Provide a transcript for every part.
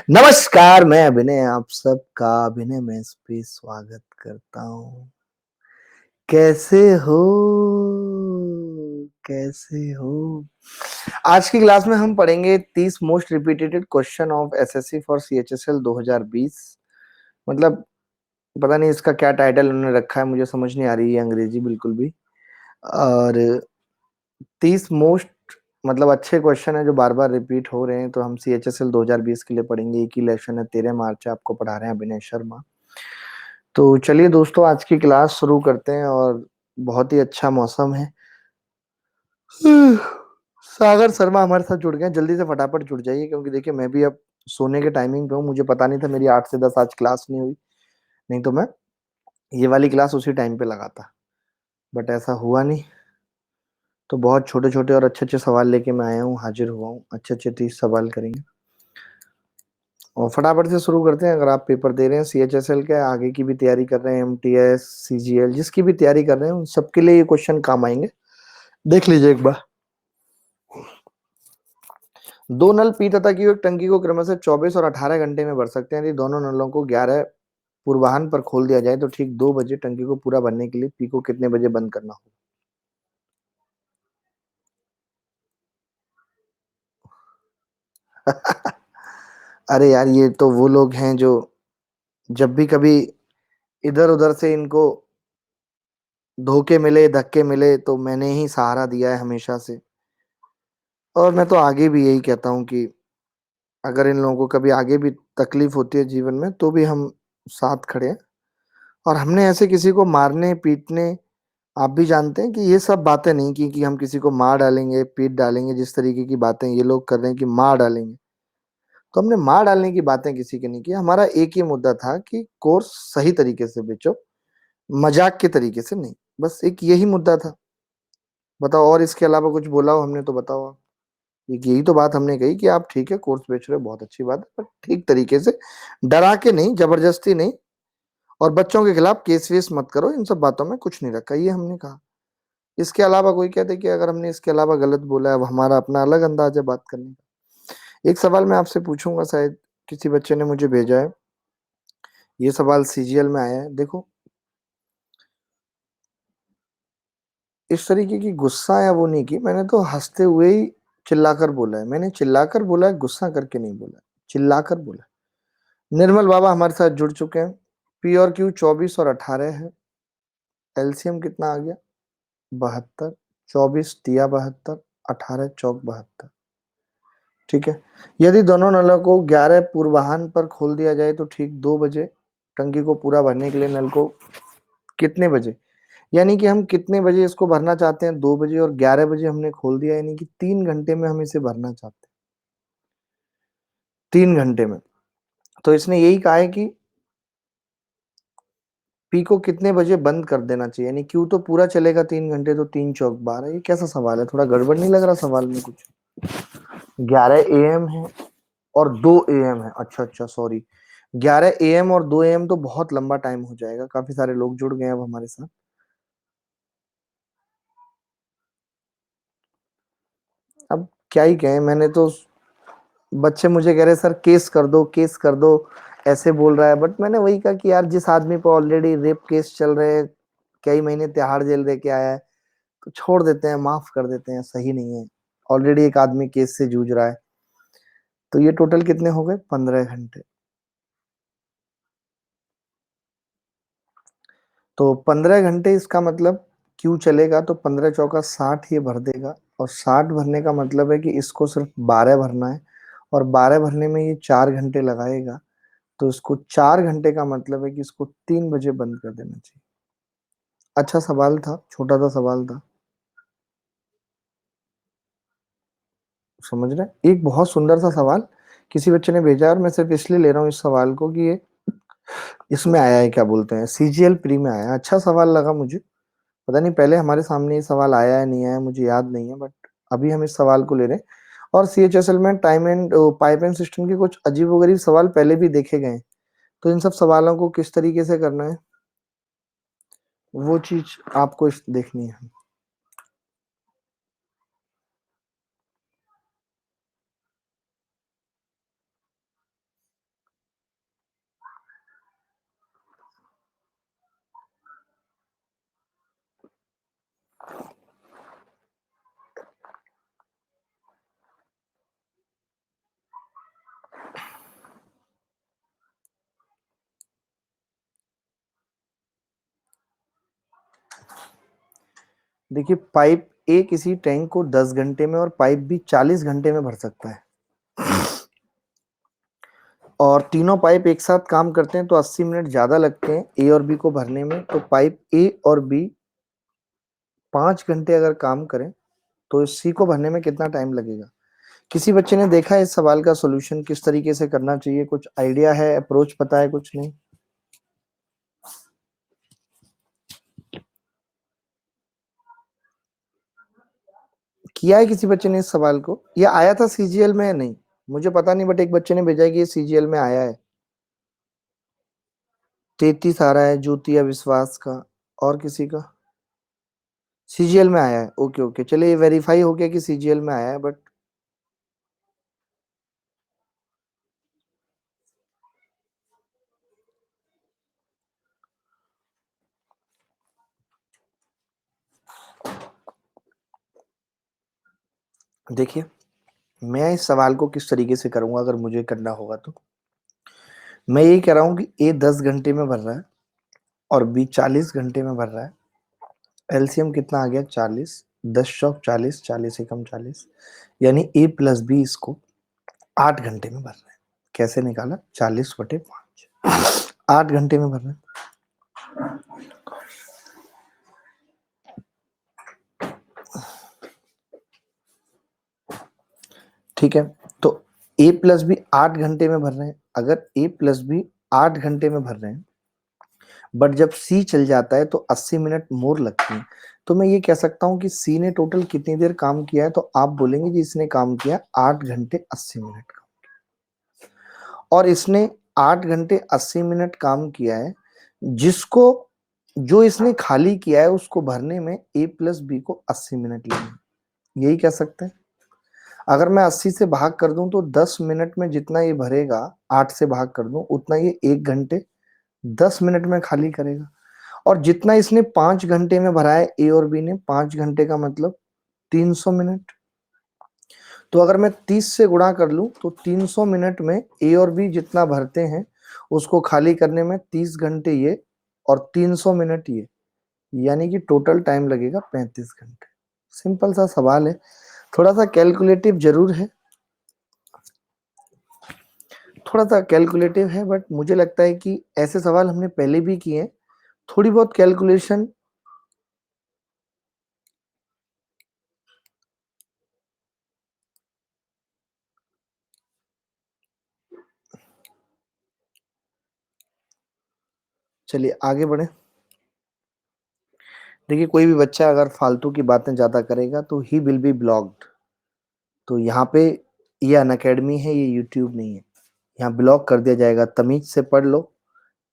नमस्कार, मैं अभिनय आप सबका अभिनय मेस पे स्वागत करता हूँ। कैसे हो? कैसे हो? आज की क्लास में हम पढ़ेंगे 30 most repeated question of SSC for CHSL 2020। मतलब पता नहीं इसका क्या टाइटल उन्होंने रखा है, मुझे समझ नहीं आ रही है अंग्रेजी बिल्कुल भी। और 30 मोस्ट मतलब अच्छे क्वेश्चन है जो बार-बार रिपीट हो रहे हैं, तो हम सीएचएसएल 2020 के लिए पढ़ेंगे। एक ही लेसन है, 13 मार्च है, आपको पढ़ा रहे हैं अभिनय शर्मा। तो चलिए दोस्तों, आज की क्लास शुरू करते हैं और बहुत ही अच्छा मौसम है। सागर शर्मा हमारे साथ जुड़ गए हैं, जल्दी से फटाफट जुड़ जाइए क्योंकि देखिए मैं भी अब सोने के टाइमिंग पे हूँ। मुझे पता नहीं था मेरी 8 से 10 आज क्लास नहीं हुई, नहीं तो मैं ये वाली क्लास उसी टाइम पे लगाता, बट ऐसा हुआ नहीं। तो बहुत छोटे-छोटे और अच्छे-अच्छे सवाल लेके मैं आया हूँ, हाजिर हुआ हूँ। अच्छे-अच्छे 30 सवाल करेंगे और फटाफट से शुरू करते हैं। अगर आप पेपर दे रहे हैं सीएचएसएल के, आगे की भी तैयारी कर रहे हैं, एमटीएस, सीजीएल, जिसकी भी तैयारी कर रहे हैं, उन सबके लिए ये क्वेश्चन काम आएंगे। देख लीजिए एक बार। दो नल पी तथा की एक टंकी को क्रमशः 24 और 18 घंटे में भर सकते हैं। यदि दोनों नलों को 11 पूर्वाह्न पर खोल दिया जाए तो ठीक 2 बजे टंकी को पूरा भरने के लिए पी को कितने बजे बंद करना होगा? अरे यार, ये तो वो लोग हैं जो जब भी कभी इधर उधर से इनको धोखे मिले, धक्के मिले, तो मैंने ही सहारा दिया है हमेशा से। और मैं तो आगे भी यही कहता हूँ कि अगर इन लोगों को कभी आगे भी तकलीफ होती है जीवन में, तो भी हम साथ खड़े हैं। और हमने ऐसे किसी को मारने पीटने, आप भी जानते हैं कि ये सब बातें नहीं की कि हम किसी को मार डालेंगे, पीट डालेंगे। जिस तरीके की बातें ये लोग कर रहे हैं कि मार डालेंगे, तो हमने मार डालने की बातें किसी की नहीं की। हमारा एक ही मुद्दा था कि कोर्स सही तरीके से बेचो, मजाक के तरीके से नहीं। बस एक यही मुद्दा था। बताओ, और इसके अलावा कुछ बोला हो हमने तो बताओ आप। एक यही तो बात हमने कही कि आप ठीक है कोर्स बेच रहे हो, बहुत अच्छी बात है, पर ठीक तरीके से, डरा के नहीं, जबरदस्ती नहीं, और बच्चों के खिलाफ केस वेस मत करो। इन सब बातों में कुछ नहीं रखा, ये हमने कहा। इसके अलावा कोई कहते कि अगर हमने इसके अलावा गलत बोला है, अब हमारा अपना अलग अंदाज है बात करने का। एक सवाल मैं आपसे पूछूंगा, शायद किसी बच्चे ने मुझे भेजा है। ये सवाल सीजीएल में आया है, देखो। इस तरीके की गुस्सा या वो नहीं की, मैंने तो हंसते हुए ही चिल्लाकर बोला है। मैंने चिल्लाकर बोला है, गुस्सा करके नहीं बोला है, चिल्लाकर बोला है। निर्मल बाबा हमारे साथ जुड़ चुके हैं। पी और क्यू 24 और 18 है। एलसीएम कितना आ गया? 72। 24 तिया 72, 18 चौक 72। ठीक है। यदि दोनों नलों को 11 पूर्वाह्न पर खोल दिया जाए तो ठीक 2 बजे टंकी को पूरा भरने के लिए नल को कितने बजे, यानी कि हम कितने बजे इसको भरना चाहते हैं? 2 बजे, और 11 बजे हमने खोल दिया, यानी कि 3 घंटे में हम इसे भरना चाहते हैं। 3 घंटे में। तो इसने यही कहा है कि पी को कितने बजे बंद कर देना चाहिए, यानी क्यू तो पूरा चलेगा 3 घंटे, तो 3 चौक 12। ये कैसा सवाल है? थोड़ा गड़बड़ नहीं लग रहा सवाल में कुछ? 11 एएम है और 2 एएम है। अच्छा अच्छा, सॉरी। 11 एएम और 2 एएम तो बहुत लंबा टाइम हो जाएगा। काफी सारे लोग जुड़ गए हैं अब हमारे साथ। अब क्या ही कहें, मैंने तो, बच्चे मुझे कह रहे सर केस कर दो, केस कर दो, ऐसे बोल रहा है। बट मैंने वही कहा कि यार, जिस आदमी पर ऑलरेडी रेप केस चल रहे हैं, कई महीने तिहाड़ जेल दे के आया है, तो छोड़ देते हैं, माफ कर देते हैं। सही नहीं है, ऑलरेडी एक आदमी केस से जूझ रहा है। तो ये टोटल कितने हो गए? 15 घंटे। तो 15 घंटे, इसका मतलब क्यू चलेगा तो 15 चौका 60 ये भर देगा। और 60 भरने का मतलब है कि इसको सिर्फ 12 भरना है, और 12 भरने में ये 4 घंटे लगाएगा। तो इसको 4 घंटे का मतलब है कि इसको 3 बजे बंद कर देना चाहिए। अच्छा सवाल था, छोटा सा सवाल था, समझ रहे? एक बहुत सुंदर सा सवाल किसी बच्चे ने भेजा, और मैं सिर्फ इसलिए ले रहा हूँ इस सवाल को कि ये इसमें आया है, क्या बोलते हैं, सीजीएल प्री में आया है। अच्छा सवाल लगा मुझे। पता नहीं पहले हमारे सामने ये सवाल आया है नहीं आया, मुझे याद नहीं है, बट अभी हम इस सवाल को ले रहे हैं। और सीएचएसएल में time and pipe and system के कुछ अजीबोगरीब सवाल पहले भी देखे गए हैं। तो इन सब सवालों को किस तरीके से करना है, वो चीज आपको देखनी है। देखिए, पाइप ए किसी टैंक को 10 घंटे में और पाइप बी 40 घंटे में भर सकता है, और तीनों पाइप एक साथ काम करते हैं तो 80 मिनट ज्यादा लगते हैं ए और बी को भरने में। तो पाइप ए और बी 5 घंटे अगर काम करें तो सी को भरने में कितना टाइम लगेगा? किसी बच्चे ने देखा है इस सवाल का सॉल्यूशन किस तरीके से करना चाहिए? कुछ आइडिया है, अप्रोच पता है? कुछ नहीं किया है किसी बच्चे ने इस सवाल को? ये आया था सीजीएल में या नहीं मुझे पता नहीं, बट एक बच्चे ने भेजा है कि ये सीजीएल में आया है। 33 आ रहा है ज्योति या विश्वास का, और किसी का? सीजीएल में आया है, ओके ओके, चलिए वेरीफाई हो गया कि सीजीएल में आया है। बट देखिए, मैं इस सवाल को किस तरीके से करूंगा अगर मुझे करना होगा तो। मैं ये कह रहा हूँ कि ए 10 घंटे में भर रहा है और बी 40 घंटे में भर रहा है। एलसीएम कितना आ गया? 40, 10 चौक 40, 40 एकम 40, यानी ए प्लस बी इसको 8 घंटे में भर रहे हैं। कैसे निकाला? 40/5, 8 घंटे में भर रहे हैं। ठीक है, तो ए प्लस बी 8 घंटे में भर रहे हैं। अगर ए प्लस बी 8 घंटे में भर रहे हैं, बट जब सी चल जाता है तो 80 मिनट मोर लगती है, तो मैं ये कह सकता हूँ कि सी ने टोटल कितनी देर काम किया है? तो आप बोलेंगे कि इसने काम किया 8 घंटे 80 मिनट का, और इसने 8 घंटे 80 मिनट काम किया है, जिसको जो इसने खाली किया है उसको भरने में ए प्लस बी को 80 मिनट लगे, यही कह सकते हैं। अगर मैं 80 से भाग कर दूं तो 10 मिनट में जितना ये भरेगा, 8 से भाग कर दूं उतना ये 1 घंटे 10 मिनट में खाली करेगा। और जितना इसने 5 घंटे में भरा है ए और बी ने, 5 घंटे का मतलब 300 मिनट। तो अगर मैं 30 से गुणा कर लूं तो 300 मिनट में ए और बी जितना भरते हैं उसको खाली करने में 30 घंटे ये और 300 मिनट ये, यानी कि टोटल टाइम लगेगा 35 घंटे। सिंपल सा सवाल है, थोड़ा सा कैलकुलेटिव जरूर है, थोड़ा सा कैलकुलेटिव है, बट मुझे लगता है कि ऐसे सवाल हमने पहले भी किए हैं। थोड़ी बहुत कैलकुलेशन। चलिए आगे बढ़े। देखिए, कोई भी बच्चा अगर फालतू की बातें ज्यादा करेगा तो ही विल बी ब्लॉक्ड। तो यहाँ पे ये अनअकैडमी है, ये यूट्यूब नहीं है। यहाँ ब्लॉक कर दिया जाएगा। तमीज से पढ़ लो,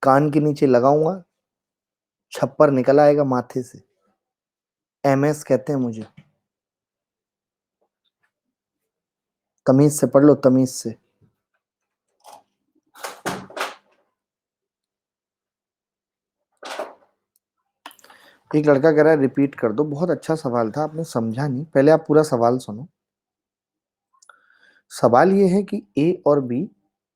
कान के नीचे लगाऊंगा, छप्पर निकल आएगा माथे से। एमएस कहते हैं मुझे। तमीज से पढ़ लो, तमीज से। एक लड़का कह रहा है रिपीट कर दो। बहुत अच्छा सवाल था, आपने समझा नहीं, पहले आप पूरा सवाल सुनो। सवाल ये है कि ए और बी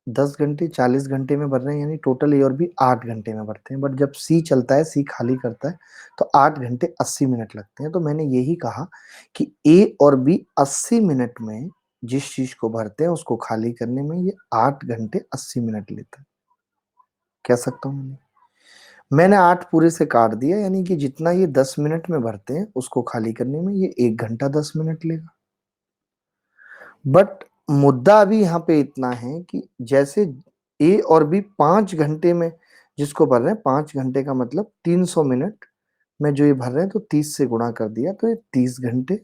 10 घंटे 40 घंटे में भर रहे हैं, यानी टोटल ए और बी 8 घंटे में भरते हैं, बट जब सी चलता है, सी खाली करता है, तो 8 घंटे 80 मिनट लगते हैं। तो मैंने यही कहा कि ए और बी 80 मिनट में जिस चीज को भरते हैं उसको खाली करने में ये 8 घंटे 80 मिनट लेता है। कह सकता हूँ मैंने 8 पूरे से काट दिया, यानी कि जितना ये 10 मिनट में भरते हैं उसको खाली करने में ये 1 घंटा 10 मिनट लेगा। बट मुद्दा अभी यहाँ पे इतना है कि जैसे ए और बी 5 घंटे में जिसको भर रहे हैं, 5 घंटे का मतलब 300 मिनट में जो ये भर रहे हैं, तो 30 से गुणा कर दिया तो ये 30 घंटे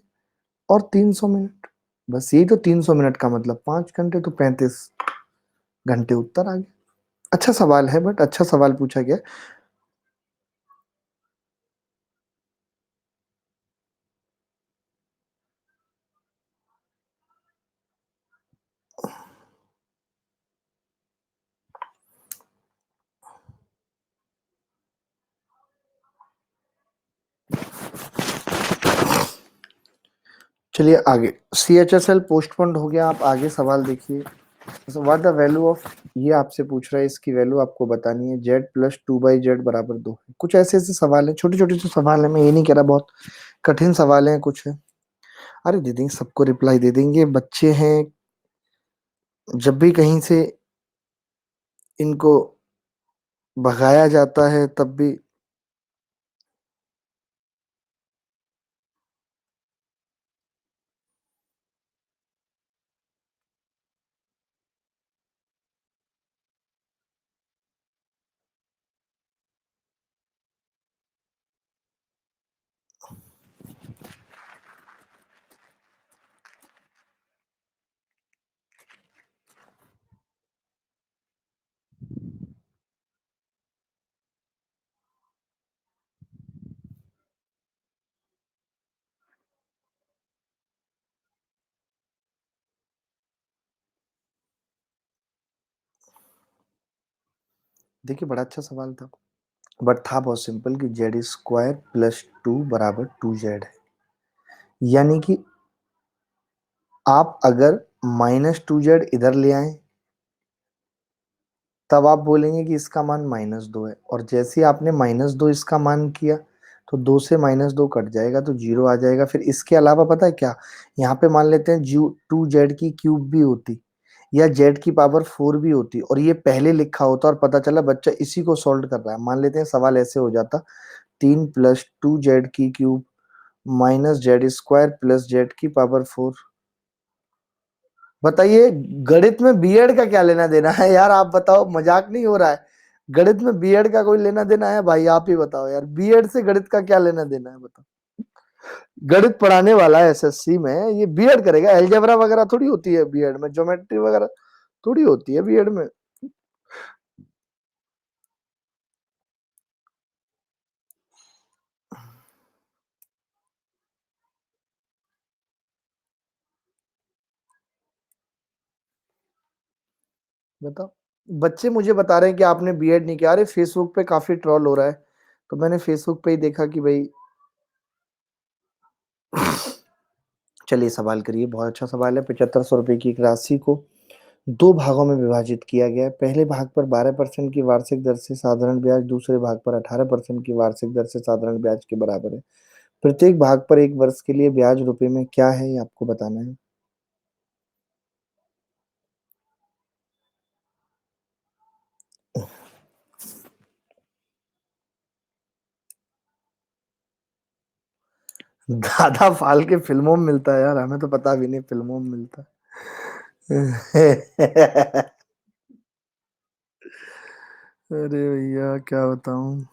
और 300 मिनट। बस यही तो 300 मिनट का मतलब 5 घंटे, तो 35 घंटे उत्तर आ गया। अच्छा सवाल है, बट अच्छा सवाल पूछा गया। चलिए आगे। CHSL पोस्टपोन्ड हो गया, आप आगे सवाल देखिए। व्हाट द वैल्यू ऑफ, ये आपसे पूछ रहा है, इसकी वैल्यू आपको बतानी है। Z plus two by Z बराबर दो है। कुछ ऐसे ऐसे सवाल है, छोटे छोटे से सवाल है, मैं ये नहीं कह रहा बहुत कठिन सवाल है कुछ है। अरे दे देंगे, सबको रिप्लाई दे देंगे, बच्चे हैं। जब भी कहीं से इनको भगाया जाता है तब भी। देखिए बड़ा अच्छा सवाल था, बट था बहुत सिंपल कि जेड स्क्वायर प्लस टू बराबर टू जेड है। यानी कि आप अगर माइनस टू जेड इधर ले आए तब आप बोलेंगे कि इसका मान माइनस दो है, और जैसे ही आपने माइनस दो इसका मान किया तो दो से माइनस दो कट जाएगा तो जीरो आ जाएगा। फिर इसके अलावा पता है क्या, यहाँ पे मान लेते हैं जू टू जेड की क्यूब भी होती या जेड की पावर फोर भी होती, और ये पहले लिखा होता और पता चला बच्चा इसी को सॉल्व कर रहा है। मान लेते हैं सवाल ऐसे हो जाता, तीन प्लस टू जेड की cube minus Z square plus Z की पावर फोर। बताइए गणित में बीएड का क्या लेना देना है यार, आप बताओ, मजाक नहीं हो रहा है। गणित में बीएड का कोई लेना देना है भाई, आप ही बताओ यार, बीएड से गणित का क्या लेना देना है बताओ। गणित पढ़ाने वाला है एसएससी में, ये बीएड करेगा? अलजेब्रा वगैरह थोड़ी होती है बीएड में, ज्योमेट्री वगैरह थोड़ी होती है बीएड में। बताओ, बच्चे मुझे बता रहे हैं कि आपने बीएड नहीं किया। अरे फेसबुक पे काफी ट्रोल हो रहा है, तो मैंने फेसबुक पे ही देखा कि भाई चलिए सवाल करिए। बहुत अच्छा सवाल है। 7500 रुपए की एक राशि को दो भागों में विभाजित किया गया है। पहले भाग पर 12% की वार्षिक दर से साधारण ब्याज, दूसरे भाग पर 18% की वार्षिक दर से साधारण ब्याज के बराबर है। प्रत्येक भाग पर एक वर्ष के लिए ब्याज रुपए में क्या है, ये आपको बताना है। दादा फाल के फिल्मों में मिलता है यार, हमें तो पता भी नहीं फिल्मों में मिलता है। अरे भैया क्या बताऊं।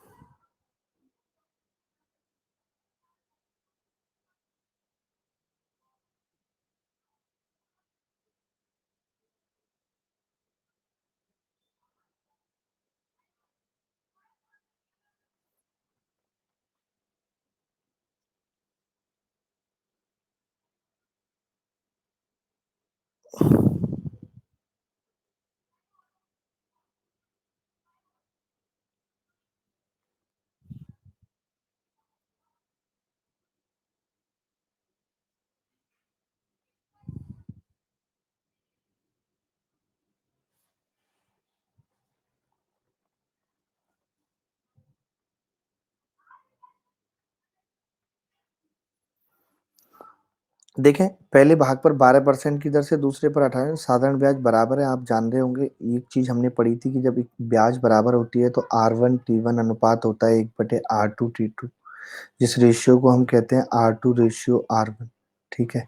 देखें, पहले भाग पर 12% की दर से दूसरे पर 18 साधारण ब्याज बराबर है। आप जान रहे होंगे एक चीज हमने पढ़ी थी कि जब एक ब्याज बराबर होती है तो R1T1 अनुपात होता है 1/R2T2, जिस रेशियो को हम कहते हैं R2:R1। ठीक है,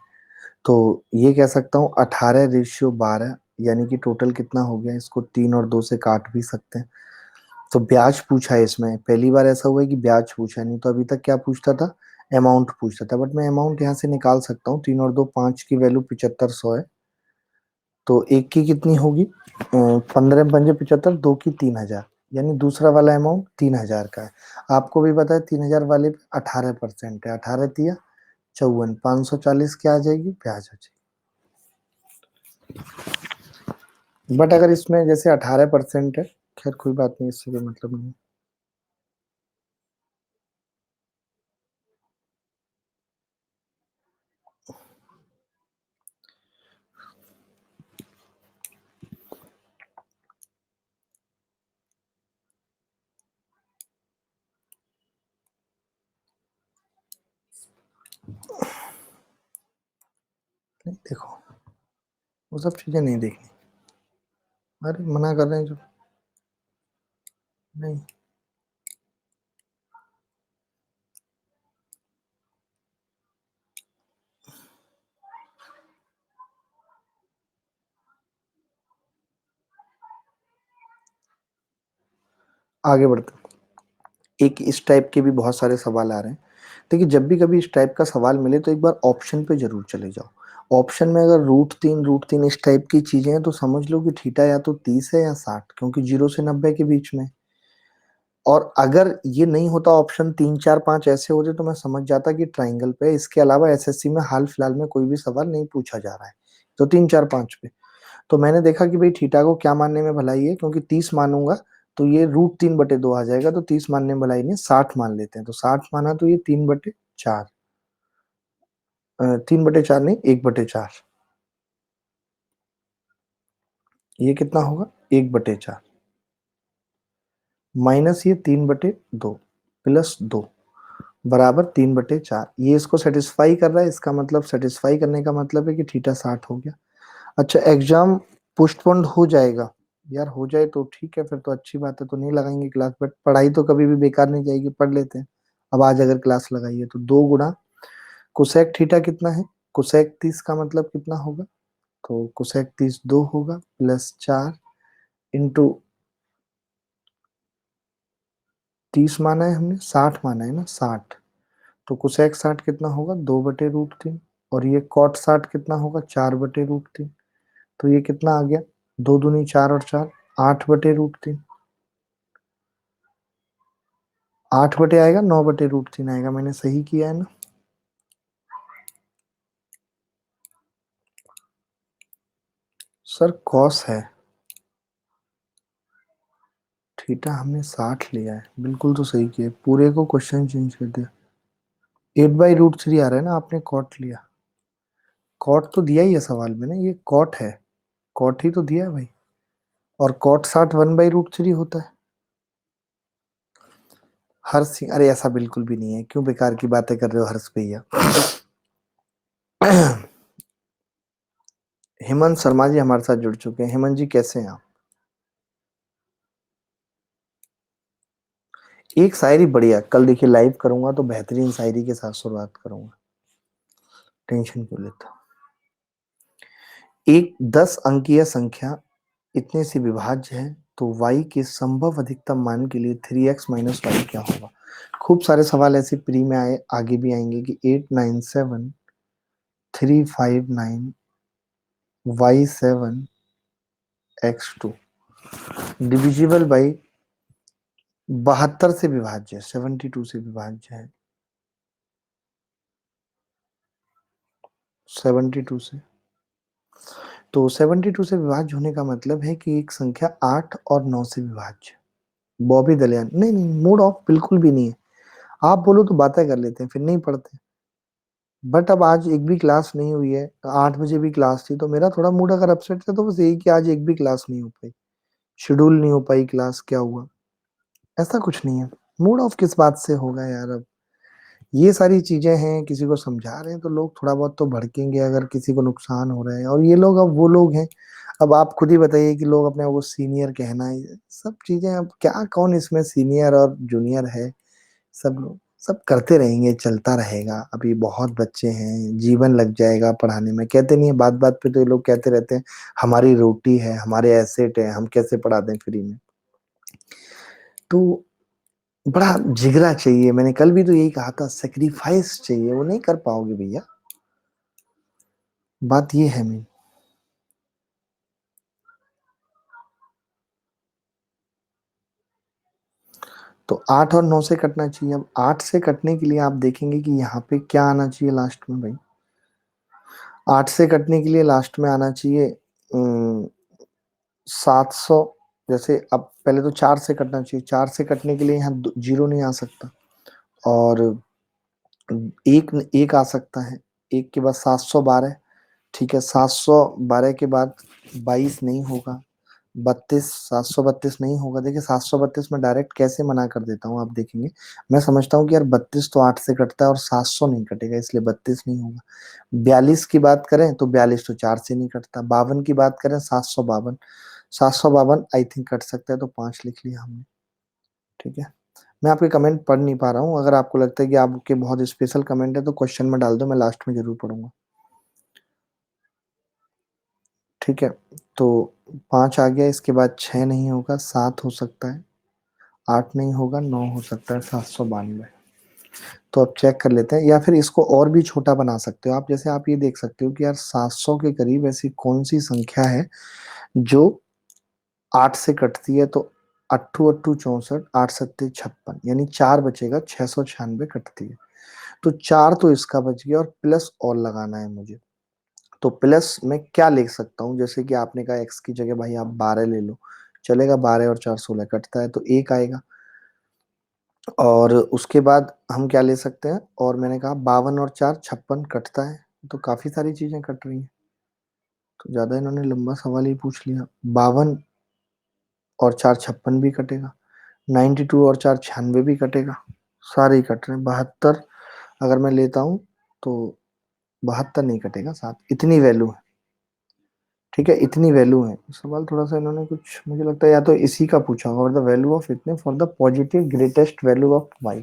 तो ये कह सकता हूँ 18:12, यानी कि टोटल कितना हो गया, इसको तीन और दो से काट भी सकते हैं। तो ब्याज पूछा है इसमें, पहली बार ऐसा हुआ है कि ब्याज पूछा है, नहीं तो अभी तक क्या पूछता था, अमाउंट पूछता था। बट मैं अमाउंट यहाँ से निकाल सकता हूँ, तीन और दो पाँच की वैल्यू 7500 है, तो एक की कितनी होगी, 15 पंजे 75, दो की 3000, यानी दूसरा वाला अमाउंट 3000 का है। आपको भी पता है 3000 वाले पे 18% है, 18×3 = 54, 540 क्या आ जाएगी, ब्याज हो जाएगी। बट अगर इसमें जैसे 18% है, खैर कोई बात नहीं, इससे कोई मतलब नहीं। नहीं देखो, वो सब चीजें नहीं देखनी। अरे मना कर रहे हैं जो। नहीं, आगे बढ़ते हैं। एक इस टाइप के भी बहुत सारे सवाल आ रहे हैं। देखिए, जब भी कभी इस टाइप का सवाल मिले तो एक बार ऑप्शन पे जरूर चले जाओ। ऑप्शन में अगर रूट तीन इस टाइप की चीजें हैं तो समझ लो कि थीटा या तो 30 है या 60, क्योंकि 0 से 90 के बीच में। और अगर ये नहीं होता, ऑप्शन 3 4 5 ऐसे होते तो मैं समझ जाता कि ट्राइंगल पे है। इसके अलावा एसएससी में हाल फिलहाल में कोई भी सवाल नहीं पूछा जा रहा है, तो 3 4 5 पे। तो मैंने देखा कि भाई थीटा को क्या मानने में भलाई है, क्योंकि 30 मानूंगा तो ये √3/2 आ जाएगा, तो 30 मानने में भलाई नहीं, 60 मान लेते हैं। तो 60 माना तो ये 3/4, 3/4 नहीं, 1/4। ये कितना होगा, 1/4 माइनस ये 3/2 प्लस 2 बराबर 3/4। ये इसको सेटिस्फाई कर रहा है, इसका मतलब सेटिस्फाई करने का मतलब है कि थीटा 60 हो गया। अच्छा, एग्जाम पोस्टपोन्ड हो जाएगा यार, हो जाए तो ठीक है, फिर तो अच्छी बात है, तो नहीं लगाएंगे क्लास, बट पढ़ाई तो कभी भी बेकार नहीं जाएगी, पढ़ लेते हैं। अब आज अगर क्लास लगाई है तो 2 गुना कोसेक थीटा कितना है, कोसेक 30 का मतलब कितना होगा, तो कोसेक 30 2 होगा प्लस 4 इंटू 30 माना है हमने, 60 माना है ना, 60। तो कोसेक 60 कितना होगा, 2/√3। और ये कॉट 60 कितना होगा, 4/√3। तो ये कितना आ गया, 2 दूनी 4 और 4, 8/√3। 8 आएगा, 9/√3 आएगा, मैंने सही किया है ना। सर कॉस है, थीटा हमने 60 लिया है, बिल्कुल तो सही किया है, पूरे को क्वेश्चन चेंज कर दिया। 8/√3 आ रहा है ना, आपने कॉट लिया। कॉट तो दिया ही है सवाल में ना, ये कॉट है, कॉट ही तो दिया है भाई। और कॉट 60 1/√3 होता है। हर्ष सिंह, अरे ऐसा बिल्कुल भी नहीं है, क्यों बेकार की बातें कर रहे हो हर्ष भैया। हेमंत शर्मा जी हमारे साथ जुड़ चुके हैं। हेमंत जी कैसे हैं आप? एक शायरी बढ़िया, कल देखिए लाइव करूंगा तो बेहतरीन शायरी के साथ शुरुआत करूंगा, टेंशन क्यों लेता हूं। एक 10 अंकीय संख्या इतने से विभाज्य है तो y के संभव अधिकतम मान के लिए 3x माइनस वाई क्या होगा। खूब सारे सवाल ऐसे प्री में आए, आगे भी आएंगे कि 897 359 y7 x2 डिविजिबल बाई 72 से विभाज्य है, 72 से विभाज्य है, 72 से। तो 72 से विभाज्य होने का मतलब है कि एक संख्या 8 और 9 से विभाज्य। बॉबी दलियान, नहीं नहीं, मूड ऑफ बिल्कुल भी नहीं है। आप बोलो तो बातें कर लेते हैं, फिर नहीं पढ़ते। बट अब आज एक भी क्लास नहीं हुई है, 8 बजे भी क्लास थी, तो मेरा थोड़ा मूड अगर अपसेट था तो बस यही कि आज एक भी क्लास नहीं हो पाई, शेड्यूल नहीं हो पाई क्लास, क्या हुआ, ऐसा कुछ नहीं है। मूड ऑफ किस बात से होगा यार। अब ये सारी चीजें हैं, किसी को समझा रहे हैं तो लोग थोड़ा बहुत तो भड़केंगे अगर किसी को नुकसान हो रहा है। और ये लोग अब वो लोग हैं, अब आप खुद ही बताइए कि लोग अपने आप को सीनियर कहना है, सब चीजें, अब क्या कौन इसमें सीनियर और जूनियर है, सब लोग सब करते रहेंगे, चलता रहेगा। अभी बहुत बच्चे हैं, जीवन लग जाएगा पढ़ाने में, कहते नहीं है, बात बात पे तो ये लोग कहते रहते हैं हमारी रोटी है, हमारे एसेट है, हम कैसे पढ़ा दें फ्री में। तो बड़ा जिगरा चाहिए, मैंने कल भी तो यही कहा था, सेक्रीफाइस चाहिए, वो नहीं कर पाओगे भैया, बात ये है मेरी। तो 8 और 9 से कटना चाहिए। अब 8 से कटने के लिए आप देखेंगे कि यहाँ पे क्या आना चाहिए लास्ट में भाई, 8 से कटने के लिए लास्ट में आना चाहिए 700। जैसे अब पहले तो 4 से कटना चाहिए, 4 से कटने के लिए यहाँ 0 नहीं आ सकता, और एक एक आ सकता है, एक के बाद 712, ठीक है, 712 के बाद 22 नहीं होगा, 32, 732 नहीं होगा। देखिए 732 में डायरेक्ट कैसे मना कर देता हूँ, आप देखेंगे। मैं समझता हूँ कि यार 32 तो 8 से कटता है और 700 नहीं कटेगा, इसलिए 32 नहीं होगा। 42 की बात करें तो 42 तो 4 से नहीं कटता। 52 की बात करें 752, 752 आई थिंक कट सकता है, तो 5 लिख लिया हमने। ठीक है, मैं आपके कमेंट पढ़ नहीं पा रहा हूँ, अगर आपको लगता है कि आपके बहुत स्पेशल कमेंट है तो क्वेश्चन में डाल दो, मैं लास्ट में जरूर पढ़ूंगा। ठीक है, तो 5 आ गया, इसके बाद 6 नहीं होगा, 7 हो सकता है, 8 नहीं होगा, 9 हो सकता है, 792। तो अब चेक कर लेते हैं, या फिर इसको और भी छोटा बना सकते हो आप। जैसे आप ये देख सकते हो कि यार 700 के करीब ऐसी कौन सी संख्या है जो 8 से कटती है। तो अट्ठू अट्ठू 64, 8 सत्ते 56, यानी 4 बचेगा, 696 कटती है। तो 4 तो इसका बच गया, और प्लस और लगाना है मुझे। तो प्लस में क्या लिख सकता हूँ, जैसे कि आपने कहा एक्स की जगह भाई आप 12 ले लो, चलेगा। 12 और 4 16 कटता है, तो 1 आएगा। और उसके बाद हम क्या ले सकते हैं, और मैंने कहा 52 और 4 56 कटता है। तो काफी सारी चीजें कट रही हैं, तो ज्यादा इन्होंने लंबा सवाल ही पूछ लिया। 52 और 4 56 भी कटेगा, 92 और 4 96 भी कटेगा, सारे ही कट रहे हैं। 72 अगर मैं लेता हूँ तो 72 नहीं कटेगा, 7, इतनी वैल्यू है। ठीक है, इतनी वैल्यू है। सवाल थोड़ा सा इन्होंने कुछ, मुझे लगता है या तो इसी का पूछा होगा, और द वैल्यू ऑफ इतने for the positive greatest value of Y.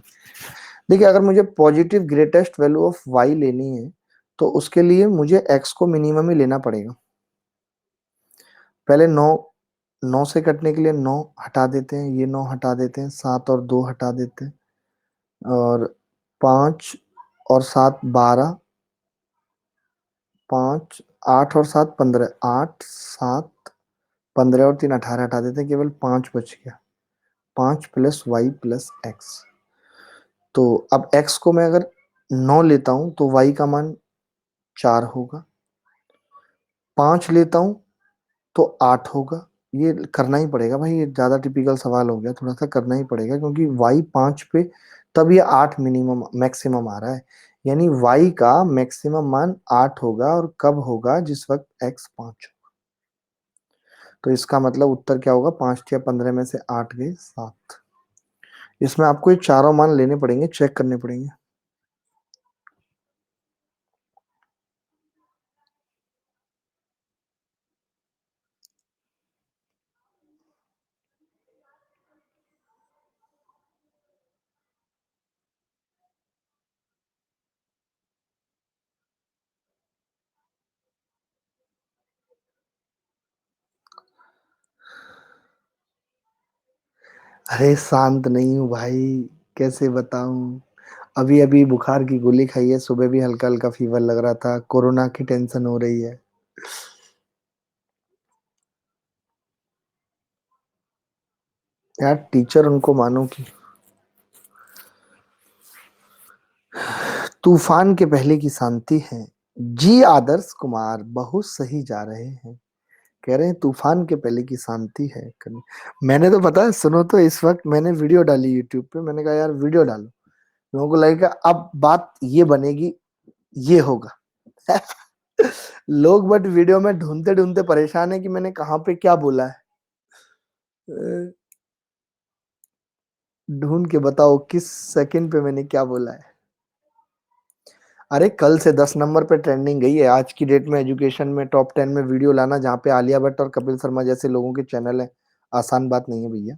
देखिए अगर मुझे positive greatest value of Y लेनी है तो उसके लिए मुझे एक्स को मिनिमम ही लेना पड़ेगा। पहले 9, 9 से कटने के लिए 9 हटा देते हैं, ये 9 हटा देते हैं, 7 और 2 हटा देते हैं, और 5 और 7 12, 5 8 और 7 15, 8 7 15 और 3 18 हटा देते हैं, केवल 5 बच गया। 5 प्लस वाई प्लस एक्स। तो अब एक्स को मैं अगर 9 लेता हूं तो वाई का मान 4 होगा। 5 लेता हूं तो 8 होगा। ये करना ही पड़ेगा भाई, ये ज्यादा टिपिकल सवाल हो गया, थोड़ा सा करना ही पड़ेगा, क्योंकि वाई 5 पे तब ये 8 मिनिमम मैक्सिमम आ रहा है। यानी वाई का मैक्सिमम मान 8 होगा, और कब होगा, जिस वक्त एक्स 5 हो। तो इसका मतलब उत्तर क्या होगा, 5 या 15 में से 8 गए 7। इसमें आपको ये चारों मान लेने पड़ेंगे, चेक करने पड़ेंगे। अरे शांत नहीं हूँ भाई, कैसे बताऊं। अभी अभी बुखार की गोली खाई है, सुबह भी हल्का हल्का फीवर लग रहा था, कोरोना की टेंशन हो रही है। यार टीचर उनको मानो कि तूफान के पहले की शांति है। जी आदर्श कुमार बहुत सही जा रहे हैं, कह रहे हैं तूफान के पहले की शांति है। मैंने तो पता है, सुनो तो, इस वक्त मैंने वीडियो डाली यूट्यूब पे, मैंने कहा यार वीडियो डालो, लोगों को लगेगा अब बात ये बनेगी, ये होगा। लोग बट वीडियो में ढूंढते ढूंढते परेशान है कि मैंने कहाँ पे क्या बोला है। ढूंढ के बताओ किस सेकंड पे मैंने क्या बोला है। अरे कल से 10 नंबर पे ट्रेंडिंग गई है, आज की डेट में एजुकेशन में टॉप 10 में वीडियो लाना, जहाँ पे आलिया भट्ट और कपिल शर्मा जैसे लोगों के चैनल है, आसान बात नहीं है भैया।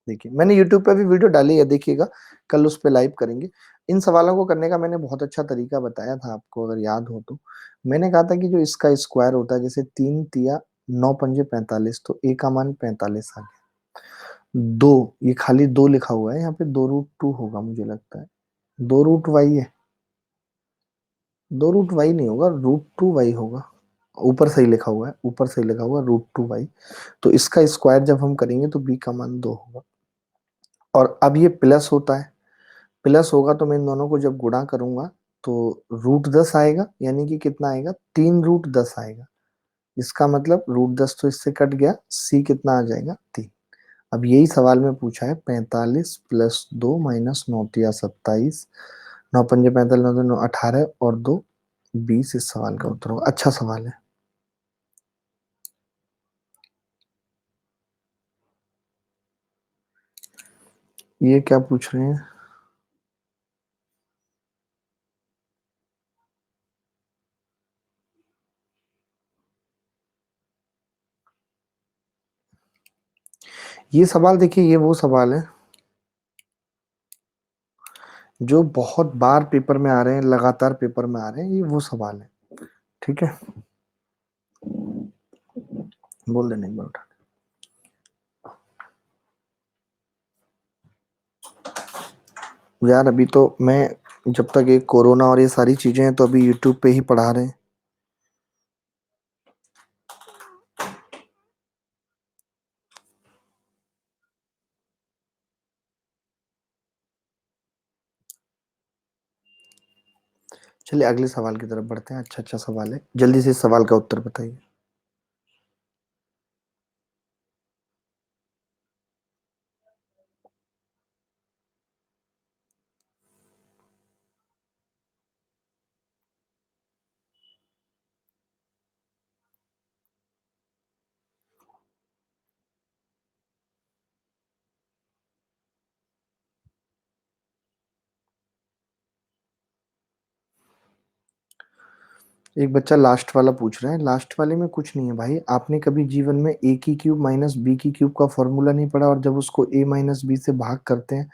देखिए मैंने यूट्यूब पे भी वीडियो डाली है, देखिएगा, कल उस पे लाइव करेंगे। इन सवालों को करने का मैंने बहुत अच्छा तरीका बताया था आपको, अगर याद हो तो। मैंने कहा था कि जो इसका स्क्वायर होता है, जैसे 3 तिया 9 पंजे 45, तो ए का मान 45 आ गया। 2, ये खाली 2 लिखा हुआ है यहाँ पे, 2√2 होगा मुझे लगता है। 2√y है, 2√y नहीं होगा, √2y होगा। ऊपर सही लिखा हुआ है, ऊपर सही लिखा हुआ √2y। तो इसका स्क्वायर जब हम करेंगे तो b का मान 2 होगा। और अब ये प्लस होता है, प्लस होगा तो मैं इन दोनों को जब गुणा करूंगा तो √10 आएगा, यानी कि कितना आएगा, 3√10 आएगा। इसका मतलब √10 तो इससे कट गया, सी कितना आ जाएगा, 3। अब यही सवाल में पूछा है, 45 प्लस 2 माइनस 9 तिया 27, 9 पंजे 45, 9 9 18 और 2 20। इस सवाल का उत्तर होगा। अच्छा सवाल है। ये क्या पूछ रहे हैं? ये सवाल देखिए, ये वो सवाल है जो बहुत बार पेपर में आ रहे हैं, लगातार पेपर में आ रहे हैं, ये वो सवाल है। ठीक है, बोल देने एक बार उठा। यार अभी तो मैं, जब तक ये कोरोना और ये सारी चीजें हैं तो अभी यूट्यूब पे ही पढ़ा रहे हैं। चलिए अगले सवाल की तरफ बढ़ते हैं। अच्छा अच्छा सवाल है, जल्दी से इस सवाल का उत्तर बताइए। एक बच्चा लास्ट वाला पूछ रहा है, लास्ट वाले में कुछ नहीं है भाई। आपने कभी जीवन में ए की क्यूब माइनस बी की क्यूब का फॉर्मूला नहीं पढ़ा? और जब उसको ए माइनस बी से भाग करते हैं,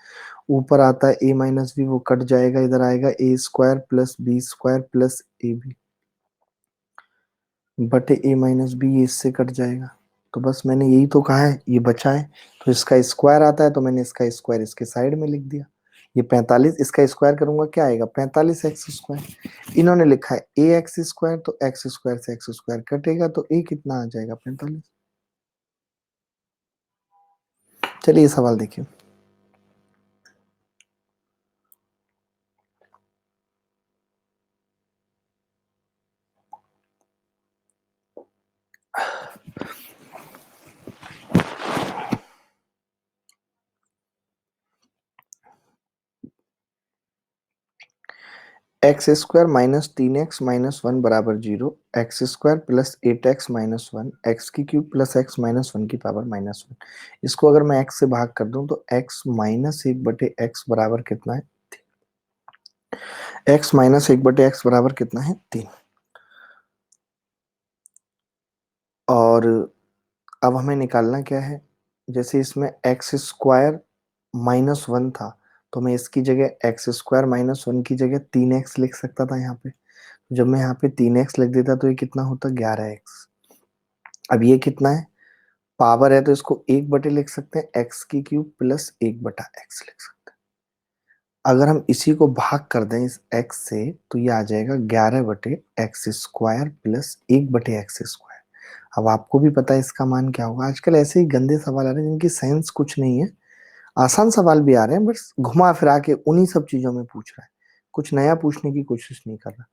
ऊपर आता है ए माइनस बी, वो कट जाएगा, इधर आएगा A square plus B square plus A B बटे ए माइनस बी, ये इससे कट जाएगा। तो बस मैंने यही तो कहा है, ये बचा है। तो इसका स्क्वायर आता है तो मैंने इसका स्क्वायर इसके साइड में लिख दिया। ये 45, इसका स्क्वायर करूंगा क्या आएगा? 45 एक्स स्क्वायर। इन्होंने लिखा है ए एक्स स्क्वायर, तो एक्स स्क्वायर से एक्स स्क्वायर कटेगा तो ए कितना आ जाएगा? 45। चलिए ये सवाल देखिए। एक्स स्क्वायर माइनस 3x-1 बराबर 0, X square plus 8x-1, X की cube plus X minus one की पावर -1। इसको अगर मैं एक्स से भाग कर दूं तो एक्स माइनस एक बटे एक्स बराबर कितना है? एक्स माइनस एक बटे एक्स बराबर कितना है? 3। और अब हमें निकालना क्या है? जैसे इसमें एक्स स्क्वायर -1 था, तो मैं इसकी जगह एक्स स्क्वायर -1 की जगह 3x लिख सकता था यहाँ पे। जब मैं यहाँ पे 3x लिख देता तो ये कितना होता? 11x। अब ये कितना है? पावर है तो इसको एक बटे लिख सकते हैं, एक्स की क्यूब प्लस एक बटा एक्स लिख सकते हैं। अगर हम इसी को भाग कर दें इस एक्स से तो ये आ जाएगा 11 बटे एक्स स्क्वायर प्लस एक बटे एक्स स्क्वायर। अब आपको भी पता है इसका मान क्या होगा। आजकल ऐसे ही गंदे सवाल आ रहे हैं जिनकी सेंस कुछ नहीं है। आसान सवाल भी आ रहे हैं, बस घुमा फिरा के उन्हीं सब चीजों में पूछ रहा है, कुछ नया पूछने की कोशिश नहीं कर रहा।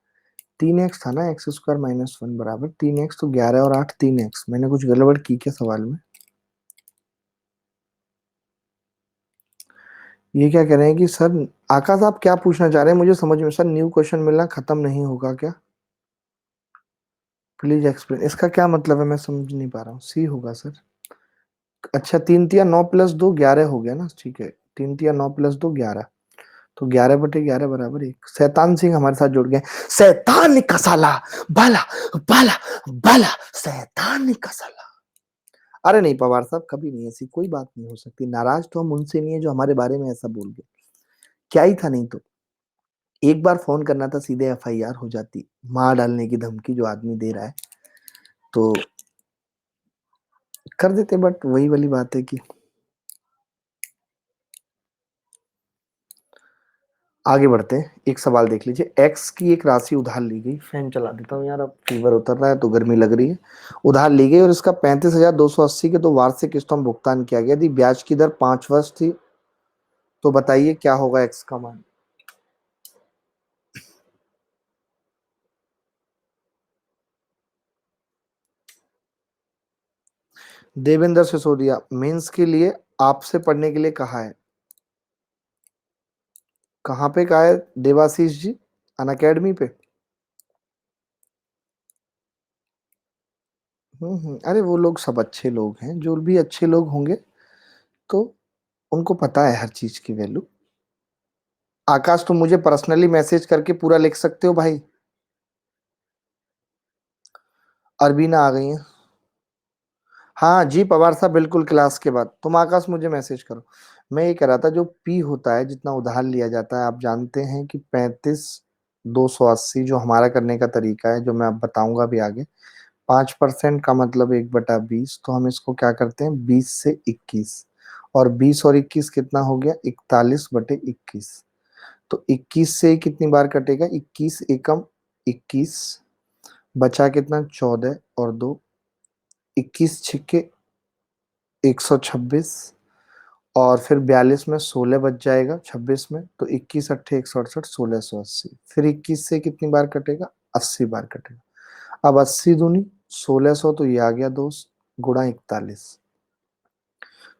3x था ना, एक्स स्क्वायर -1 बराबर 3x, तो 11 और 8 3x। मैंने कुछ गड़बड़ की क्या सवाल में? ये क्या कह रहे हैं कि सर, आकाश आप क्या पूछना चाह रहे हैं मुझे समझ में? सर न्यू क्वेश्चन मिलना खत्म नहीं होगा क्या? प्लीज एक्सप्लेन, इसका क्या मतलब है? मैं समझ नहीं पा रहा हूँ। सी होगा सर। अच्छा, 3 × 9 + 2 11 हो गया ना, ठीक है। 3 × 9 + 2 11, तो 11/11 बराबर 1। शैतान सिंह हमारे साथ जुड़ गए। शैतान का साला, बाला बाला बाला, शैतान का साला। अरे नहीं पवार साहब, कभी नहीं, ऐसी कोई बात नहीं हो सकती। नाराज तो हम उनसे नहीं है जो हमारे बारे में ऐसा बोल गए। क्या ही था, नहीं तो एक बार फोन करना था, सीधे एफआईआर हो जाती। मार डालने की धमकी जो आदमी दे रहा है, तो कर देते। बट वही वाली बात है कि आगे बढ़ते हैं। एक सवाल देख लीजिए। एक्स की एक राशि उधार ली गई, फैन चला देता हूँ यार, अब फीवर उतर रहा है तो गर्मी लग रही है। उधार ली गई और इसका 35,280 के तो वार्षिक किस्तों में भुगतान किया गया। यदि ब्याज की दर 5 वर्ष थी तो बताइए क्या होगा एक्स का मान? देवेंद्र सिसोदिया मेंस के लिए आपसे पढ़ने के लिए कहा है। कहाँ पे कहा है देवाशीष जी? अन अकेडमी पे? अरे वो लोग सब अच्छे लोग हैं, जो भी अच्छे लोग होंगे तो उनको पता है हर चीज की वैल्यू। आकाश, तुम मुझे पर्सनली मैसेज करके पूरा लिख सकते हो भाई। अरबीना आ गई है। हाँ जी पवार साहब, बिल्कुल क्लास के बाद तुम आकाश मुझे मैसेज करो। मैं ये कह रहा था, जो पी होता है जितना उधार लिया जाता है, आप जानते हैं कि 35,280 जो हमारा करने का तरीका है, जो मैं अब बताऊंगा भी आगे। 5% का मतलब 1/20, तो हम इसको क्या करते हैं, 20 से 21। और 20 और 21 कितना हो गया, 41/21। तो 21 से कितनी बार कटेगा, 21 एकम 21। बचा कितना, 14 और 2, 21 छिक्के 126। और फिर 42 में 16 बच जाएगा, 26 में तो 21 अट्ठे 168, 1680। फिर 21 से कितनी बार कटेगा, 80 बार कटेगा। अब 80 दूनी 1600, तो ये आ गया दोस्त, गुणा 41।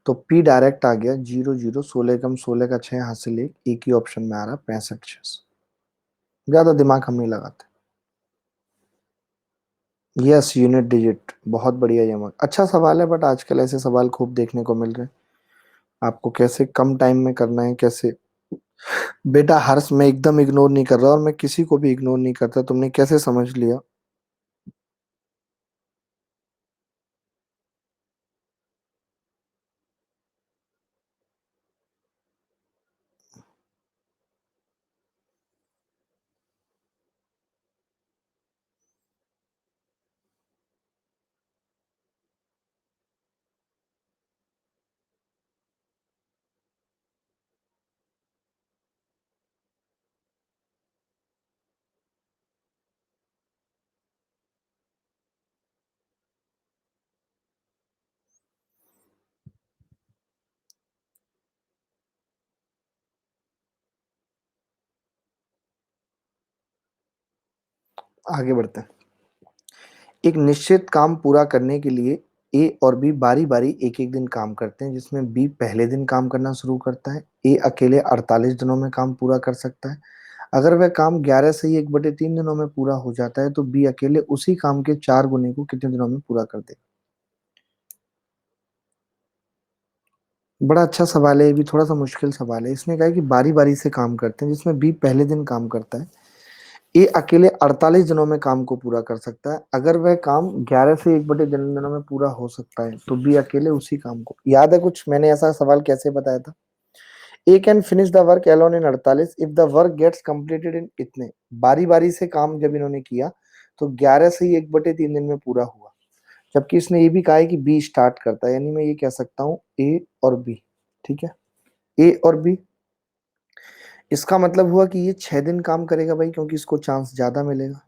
तो पी डायरेक्ट आ गया 00, 16 कम 16 का 6, यहाँ से ले एक ही ऑप्शन में आ रहा, 65,600। ज्यादा दिमाग हम नहीं लगाते। यस, यूनिट डिजिट, बहुत बढ़िया यमक, अच्छा सवाल है, बट आजकल ऐसे सवाल खूब देखने को मिल रहे हैं। आपको कैसे कम टाइम में करना है, कैसे। बेटा हर्ष, मैं एकदम इग्नोर नहीं कर रहा, और मैं किसी को भी इग्नोर नहीं करता, तुमने कैसे समझ लिया। आगे बढ़ते हैं। एक निश्चित काम पूरा करने के लिए ए और बी बारी बारी एक एक दिन काम करते हैं, जिसमें बी पहले दिन काम करना शुरू करता है। ए अकेले 48 दिनों में काम पूरा कर सकता है। अगर वह काम 11 से ही 1/3 दिनों में पूरा हो जाता है, तो बी अकेले उसी काम के 4 गुने को कितने दिनों में पूरा कर देगा। बड़ा अच्छा सवाल है, ये भी थोड़ा सा मुश्किल सवाल है। इसने कहा है कि बारी बारी से काम करते हैं, जिसमें बी पहले दिन काम करता है। ए अकेले 48 दिनों में काम को पूरा कर सकता है। अगर वह काम 11 से 1/3 दिनों में पूरा हो सकता है, तो बी अकेले उसी काम को, याद है कुछ मैंने ऐसा सवाल कैसे बताया था। A can finish the work alone in 48 if the work gets completed in इतने। बारी बारी से काम जब इन्होंने किया, तो 11 से ही 1/3 दिन में पूरा हुआ। जबकि इसने ये भी कहा है कि बी स्टार्ट करता है, यानी मैं ये कह सकता हूँ ए और बी। ठीक है, ए और बी। इसका मतलब हुआ कि ये 6 दिन काम करेगा भाई, क्योंकि इसको चांस ज्यादा मिलेगा।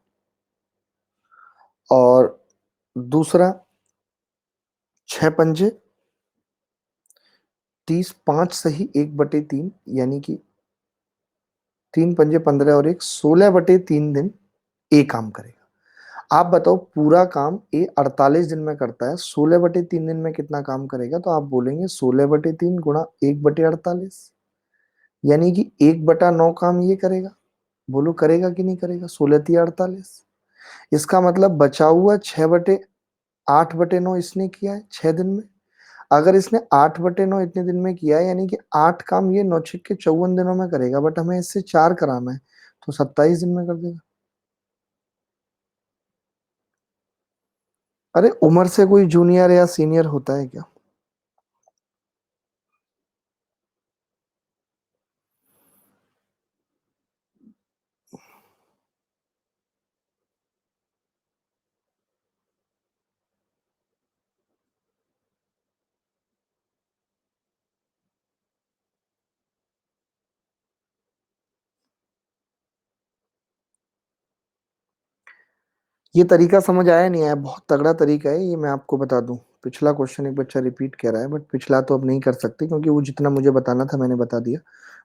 और दूसरा, 6 पंजे 30, 5 सही 1/3, यानी कि 3 पंजे 15 और 1 16/3 दिन ए काम करेगा। आप बताओ, पूरा काम ए 48 दिन में करता है, 16/3 दिन में कितना काम करेगा, तो आप बोलेंगे 16/3 गुणा 1/48, यानी कि 1/9 काम ये करेगा। बोलो करेगा कि नहीं करेगा, 16 × 3 = 48। इसका मतलब बचा हुआ 6/8/9 इसने किया है 6 दिन में। अगर इसने 8/9 इतने दिन में किया है, यानी कि 8 काम ये 9 × 54 दिनों में करेगा, बट हमें इससे 4 कराना है, तो 27 दिन में कर देगा। अरे उम्र से कोई जूनियर या सीनियर होता है क्या। ये तरीका समझ आया नहीं आया, बहुत तगड़ा तरीका है ये, मैं आपको बता दूं। पिछला क्वेश्चन एक बच्चा रिपीट कह रहा है, बट पिछला तो अब नहीं कर सकते, क्योंकि वो जितना मुझे बताना था मैंने बता दिया।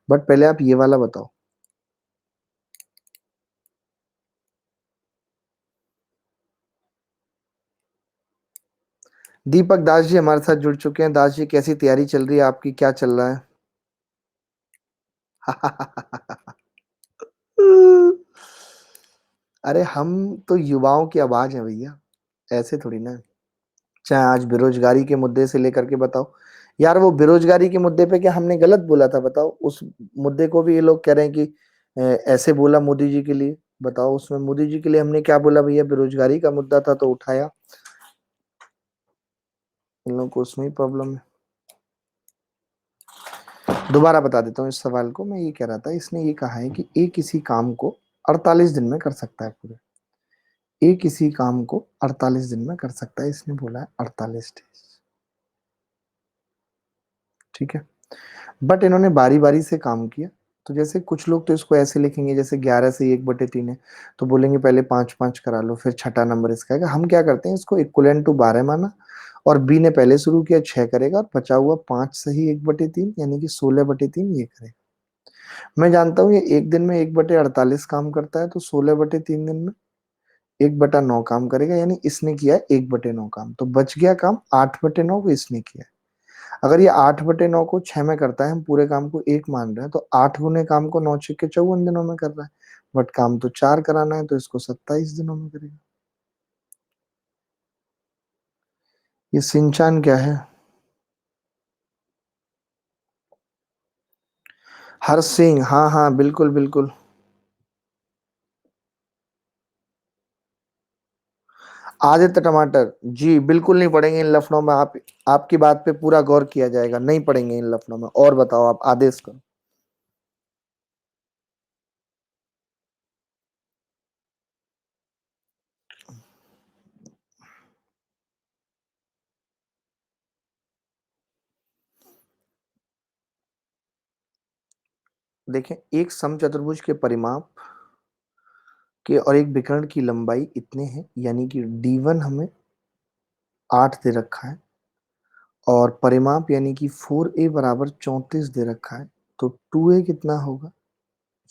बट पहले आप ये वाला बताओ। दीपक दास जी हमारे साथ जुड़ चुके हैं। दास जी, कैसी तैयारी चल रही है आपकी, क्या चल रहा है। अरे हम तो युवाओं की आवाज है भैया, ऐसे थोड़ी ना है। चाहे आज बेरोजगारी के मुद्दे से लेकर के बताओ, यार वो बेरोजगारी के मुद्दे पे क्या हमने गलत बोला था बताओ? उस मुद्दे को भी ये लोग कह रहे हैं कि ऐसे बोला मोदी जी के लिए। बताओ उसमें मोदी जी के लिए हमने क्या बोला भैया? बेरोजगारी का मुद्दा था तो उठाया। इन लोगों को उसमें ही प्रॉब्लम है। दोबारा बता देता हूँ इस सवाल को। मैं ये कह रहा था, इसने ये कहा है कि एक किसी काम को 48 दिन में कर सकता है पूरे। एक किसी काम को 48 दिन में कर सकता है, इसने बोला है 48 डेज। ठीक है। बट इन्होंने बारी बारी से काम किया। तो जैसे कुछ लोग तो इसको ऐसे लिखेंगे, जैसे 11 से 1/3 है, तो बोलेंगे पहले 5 5 करा लो, फिर छठा नंबर इसका है। हम क्या करते हैं, इसको इक्वलेंट टू 12 माना, और बी ने पहले शुरू किया 6 करेगा, और बचा हुआ 5 सही 1/3 यानी कि 16/3 ये करेगा। मैं जानता हूँ ये एक दिन में 1/48 काम करता है, तो 16/3 दिन में 1/9 काम करेगा, यानी इसने किया है 1/9 काम। तो बच गया काम 8/9 वो इसने किया है। अगर ये 8/9 को 6 में करता है, हम पूरे काम को 1 मान रहे हैं, तो 8 गुने काम को 9 6 के 54 दिनों में कर रहा है। बट काम तो 4 कराना है, तो इसको 27 दिनों में करेगा। ये सिंचान क्या है? हर सिंह, हाँ हाँ बिल्कुल बिल्कुल। आदित्य टमाटर, जी बिल्कुल नहीं पढ़ेंगे इन लफड़ों में। आप, आपकी बात पे पूरा गौर किया जाएगा, नहीं पढ़ेंगे इन लफड़ों में। और बताओ, आप आदेश करो। देखें, एक समचतुर्भुज के परिमाप के और एक विकर्ण की लंबाई इतने हैं, यानी कि D1 हमें 8 दे रखा है, और परिमाप यानी कि 4a बराबर 34 दे रखा है। तो 2a कितना होगा?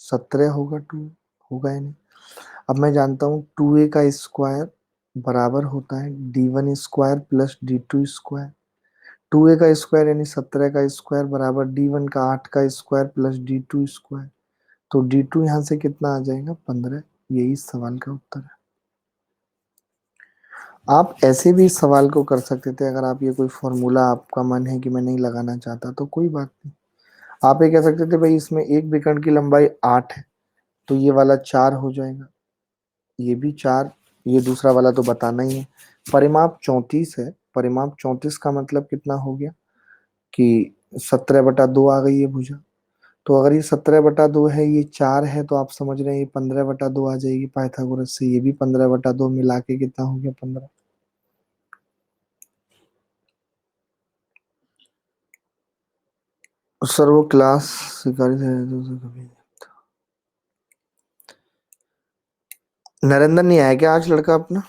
17 होगा। 2 होगा या नहीं? अब मैं जानता हूँ 2a का स्क्वायर बराबर होता है D1 square plus D2 square. 2a का स्क्वायर यानी 17 का स्क्वायर बराबर D1 का 8 का स्क्वायर प्लस D2 स्क्वायर। तो D2 यहाँ से कितना आ जाएगा? 15। यही इस सवाल का उत्तर है। आप ऐसे भी इस सवाल को कर सकते थे, अगर आप ये कोई फॉर्मूला आपका मन है कि मैं नहीं लगाना चाहता तो कोई बात नहीं। आप ये कह सकते थे भाई इसमें एक विकर्ण की लंबाई 8 है, तो ये वाला 4 हो जाएगा, ये भी 4, ये दूसरा वाला तो बताना ही है। परिमाप 34 है, परिमाप 34 का मतलब कितना हो गया कि 17/2 आ गई है भुजा। तो अगर ये 17/2 है, ये 4 है, तो आप समझ रहे हैं ये 15/2 आ जाएगी पाइथागोरस से। ये भी 15/2 मिला के कितना हो गया? 15। सर वो क्लास शिकारी से कभी नरेंद्र नहीं आया क्या आज लड़का अपना?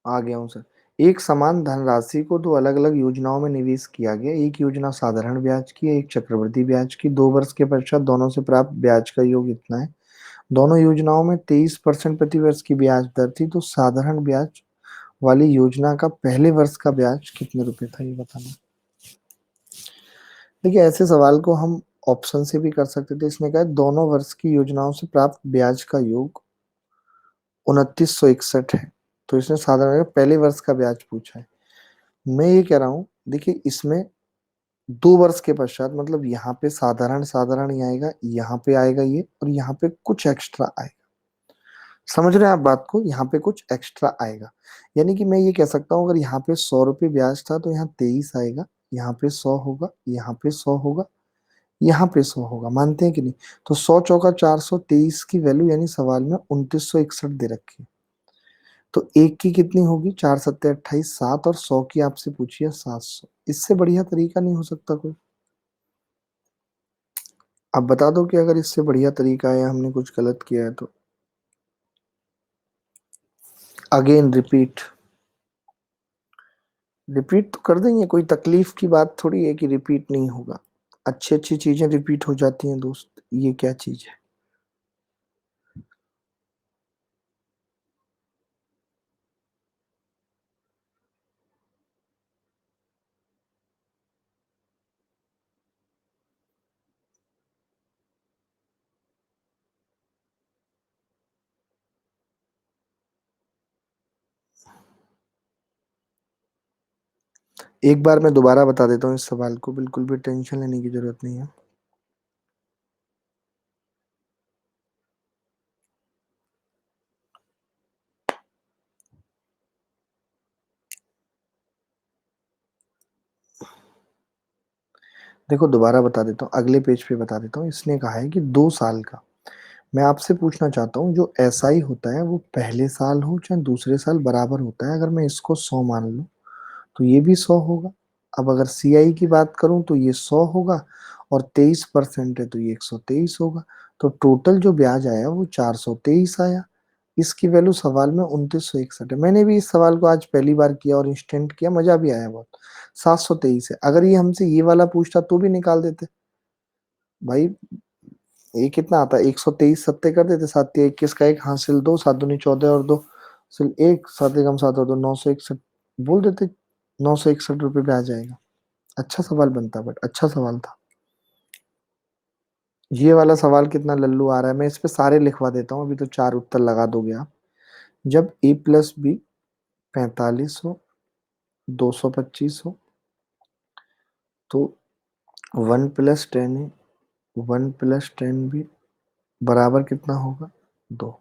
आ गया हूँ सर। एक समान धनराशि को दो अलग अलग योजनाओं में निवेश किया गया। एक योजना साधारण ब्याज की है, एक चक्रवृद्धि ब्याज की। 2 वर्ष के पश्चात दोनों से प्राप्त ब्याज का योग इतना है। दोनों योजनाओं में 23% प्रति वर्ष की ब्याज दर थी। तो साधारण ब्याज वाली योजना का पहले वर्ष का ब्याज कितने रुपए था, ये बताना। देखिए, ऐसे सवाल को हम ऑप्शन से भी कर सकते थे। इसने कहा है, दोनों वर्ष की योजनाओं से प्राप्त ब्याज का योग 2961 है। तो इसने साधारण पहले वर्ष का ब्याज पूछा है। मैं ये कह रहा हूँ, देखिए इसमें 2 वर्ष के पश्चात, मतलब यहाँ पे साधारण साधारण ही आएगा, यहाँ पे आएगा ये, और यहाँ पे कुछ एक्स्ट्रा आएगा। समझ रहे हैं आप बात को? यहाँ पे कुछ एक्स्ट्रा आएगा, यानी कि मैं ये कह सकता हूँ, अगर यहाँ पे 100 रुपये ब्याज था, तो यहाँ 23 आएगा, यहाँ पे 100 होगा, यहाँ पे 100 होगा, यहाँ पे 100 होगा। मानते हैं कि नहीं? तो 100 चौका 423 की वैल्यू, यानी सवाल में 2961 दे रखी है। तो एक की कितनी होगी? 4 7 28, 7, और 100 की आपसे पूछिए 700। इससे बढ़िया तरीका नहीं हो सकता कोई। आप बता दो कि अगर इससे बढ़िया तरीका है, हमने कुछ गलत किया है तो। Again repeat. रिपीट तो कर देंगे, कोई तकलीफ की बात थोड़ी है कि रिपीट नहीं होगा। अच्छी अच्छी चीजें रिपीट हो जाती हैं दोस्त, ये क्या चीज है? एक बार मैं दोबारा बता देता हूँ इस सवाल को, बिल्कुल भी टेंशन लेने की जरूरत नहीं है। देखो दोबारा बता देता हूँ, अगले पेज पे बता देता हूँ। इसने कहा है कि 2 साल का, मैं आपसे पूछना चाहता हूँ जो एसआई होता है वो पहले साल हो चाहे दूसरे साल बराबर होता है। अगर मैं इसको 100 मान लूँ तो ये भी 100 होगा। अब अगर सीआई की बात करूं तो ये 100 होगा, और 23% है तो ये 123 होगा। तो टोटल जो ब्याज आया वो 423 आया। इसकी वैल्यू सवाल में 2961 है। मैंने भी इस सवाल को आज पहली बार किया और इंस्टेंट किया, मजा भी आया बहुत। 723 है। अगर ये हमसे ये वाला पूछता तो भी निकाल देते भाई। ये कितना आता है, 123 सत्ते कर देते, 7 21 का एक हासिल 2, 7 दूनी 14 और 2 हासिल 1, 7 एकम 7 और 2 961 बोल देते। 961 रुपये पे आ जाएगा। अच्छा सवाल बनता, बट अच्छा सवाल था। ये वाला सवाल कितना लल्लू आ रहा है, मैं इस पे सारे लिखवा देता हूँ, अभी तो 4 उत्तर लगा दोगे आप। जब a+b 45 हो, 225 हो, तो 1+10 है, 1+10b बराबर कितना होगा, 2।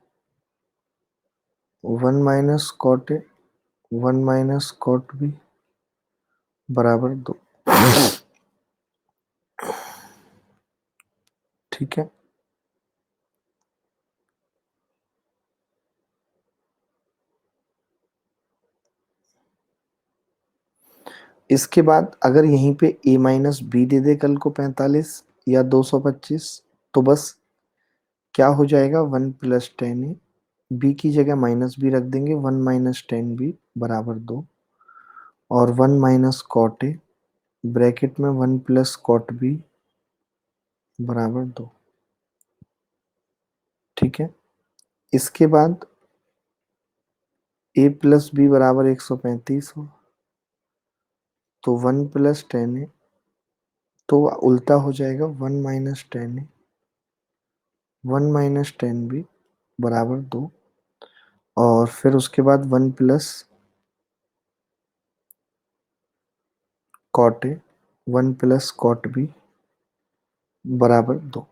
1 - cot a, 1 - cot b बराबर 2। ठीक है। इसके बाद अगर यहीं पे a - b दे दे कल को 45 या 225, तो बस क्या हो जाएगा, 1+10a, बी की जगह -b रख देंगे, 1 - 10b बराबर 2, और 1 - cot a ब्रैकेट में 1+cot b बराबर 2। ठीक है। इसके बाद a+b बराबर 135 हो, तो 1+10a, तो उल्टा हो जाएगा, 1 - 10a, 1 - 10b बराबर 2, और फिर उसके बाद 1+cot a, 1+cot b बराबर 2।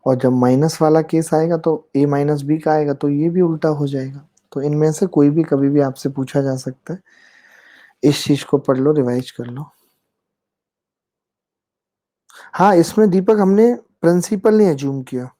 और जब माइनस वाला केस आएगा तो a - b का आएगा, तो ये भी उल्टा हो जाएगा। तो इनमें से कोई भी कभी भी आपसे पूछा जा सकता है। इस चीज को पढ़ लो, रिवाइज कर लो। हाँ, इसमें दीपक हमने प्रिंसिपल नहीं एज्यूम किया।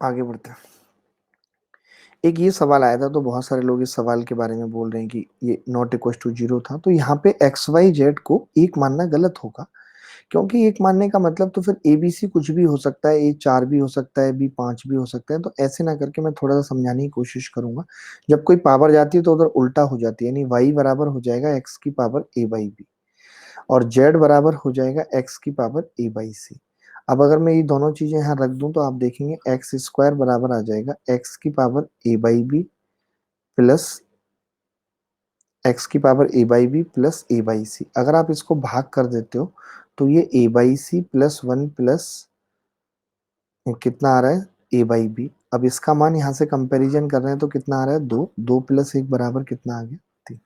आगे बढ़ते हैं। एक ये सवाल आया था, तो बहुत सारे लोग इस सवाल के बारे में बोल रहे हैं कि ये नॉट इक्वल टू जीरो था, तो यहाँ पे एक्स वाई जेड को एक मानना गलत होगा। क्योंकि एक मानने का मतलब तो फिर ए बी सी कुछ भी हो सकता है, ए 4 भी हो सकता है, बी 5 भी हो सकता है। तो ऐसे ना करके मैं थोड़ा सा समझाने की कोशिश करूंगा। जब कोई पावर जाती है तो उधर उल्टा हो जाती है, यानी वाई बराबर हो जाएगा एक्स की पावर a/b, और जेड बराबर हो जाएगा एक्स की पावर a/c। अब अगर मैं ये दोनों चीजें यहाँ रख दूं तो आप देखेंगे एक्स स्क्वायर बराबर आ जाएगा एक्स की पावर a/b प्लस एक्स की पावर a/b प्लस a/c। अगर आप इसको भाग कर देते हो तो ये a/c प्लस 1 प्लस कितना आ रहा है, a/b। अब इसका मान यहाँ से कंपैरिजन कर रहे हैं तो कितना आ रहा है, 2। 2 + 1 बराबर कितना आ गया, 3।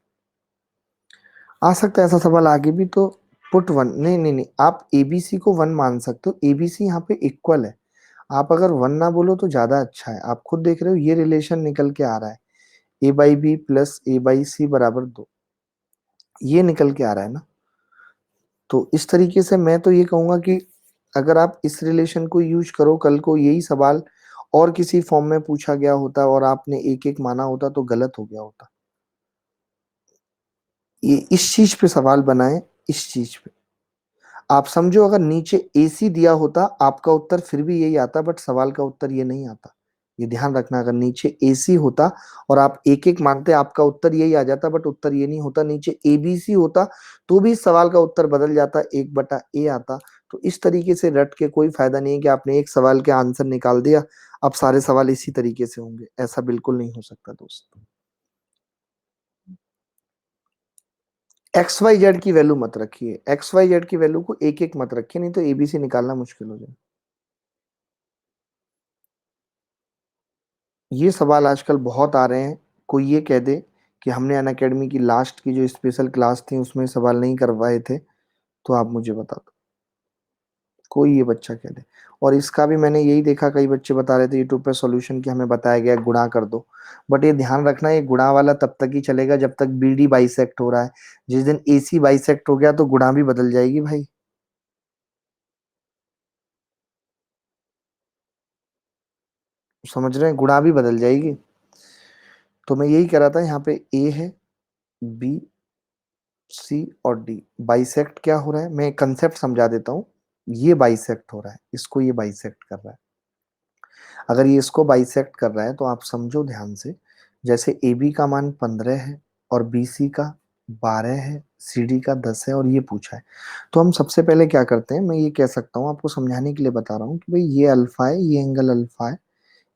आ सकता है ऐसा सवाल आगे भी, तो पुट 1, नहीं नहीं नहीं, आप एबीसी को 1 मान सकते हो। एबीसी यहाँ पे इक्वल है। आप अगर 1 ना बोलो तो ज्यादा अच्छा है। आप खुद देख रहे हो ये रिलेशन निकल के आ रहा है, a/b प्लस a/c बराबर 2, ये निकल के आ रहा है ना। तो इस तरीके से मैं तो ये कहूंगा कि अगर आप इस रिलेशन को यूज करो, कल को यही सवाल और किसी फॉर्म में पूछा गया होता और आपने एक एक माना होता तो गलत हो गया होता। ये इस चीज पे सवाल बनाए, इस चीज पे आप समझो। अगर नीचे एसी दिया होता आपका उत्तर फिर भी यही आता, बट सवाल का उत्तर ये नहीं आता। ये ध्यान रखना, अगर नीचे एसी होता और आप एक एक मांगते आपका उत्तर यही आ जाता, बट उत्तर ये नहीं होता, नीचे एबीसी होता तो भी इस सवाल का उत्तर बदल जाता, 1/A आता। तो इस तरीके से रट के कोई फायदा नहीं है कि आपने एक सवाल के आंसर निकाल दिया, अब सारे सवाल इसी तरीके से होंगे, ऐसा बिल्कुल नहीं हो सकता दोस्त। एक्स वाई जेड की वैल्यू मत रखिए, एक्स वाई जेड की वैल्यू को एक एक मत रखिए, नहीं तो एबीसी निकालना मुश्किल हो जाए। ये सवाल आजकल बहुत आ रहे हैं, कोई ये कह दे कि हमने अन अकेडमी की लास्ट की जो स्पेशल क्लास थी उसमें सवाल नहीं करवाए थे, तो आप मुझे बता दो, कोई ये बच्चा कह दे। और इसका भी मैंने यही देखा, कई बच्चे बता रहे थे यूट्यूब पे सॉल्यूशन कि हमें बताया गया गुणा कर दो, बट ये ध्यान रखना ये गुणा वाला तब तक ही चलेगा जब तक बीडी बाइसेक्ट हो रहा है, जिस दिन एसी बाइसेक्ट हो गया तो गुणा भी बदल जाएगी भाई, समझ रहे हैं, गुणा भी बदल जाएगी। तो मैं यही कह रहा था, यहाँ पे ए है, बी, सी और डी, बाइसेक्ट क्या हो रहा है, मैं कंसेप्ट समझा देता हूँ। ये बाइसेक्ट हो रहा है, इसको ये बाइसेक्ट कर रहा है। अगर ये इसको बाइसेक्ट कर रहा है तो आप समझो ध्यान से, जैसे ए बी का मान 15 है और बी सी का 12 है, सी डी का 10 है और ये पूछा है, तो हम सबसे पहले क्या करते हैं, मैं ये कह सकता हूँ, आपको समझाने के लिए बता रहा हूँ कि भाई ये अल्फा है, ये एंगल अल्फा है,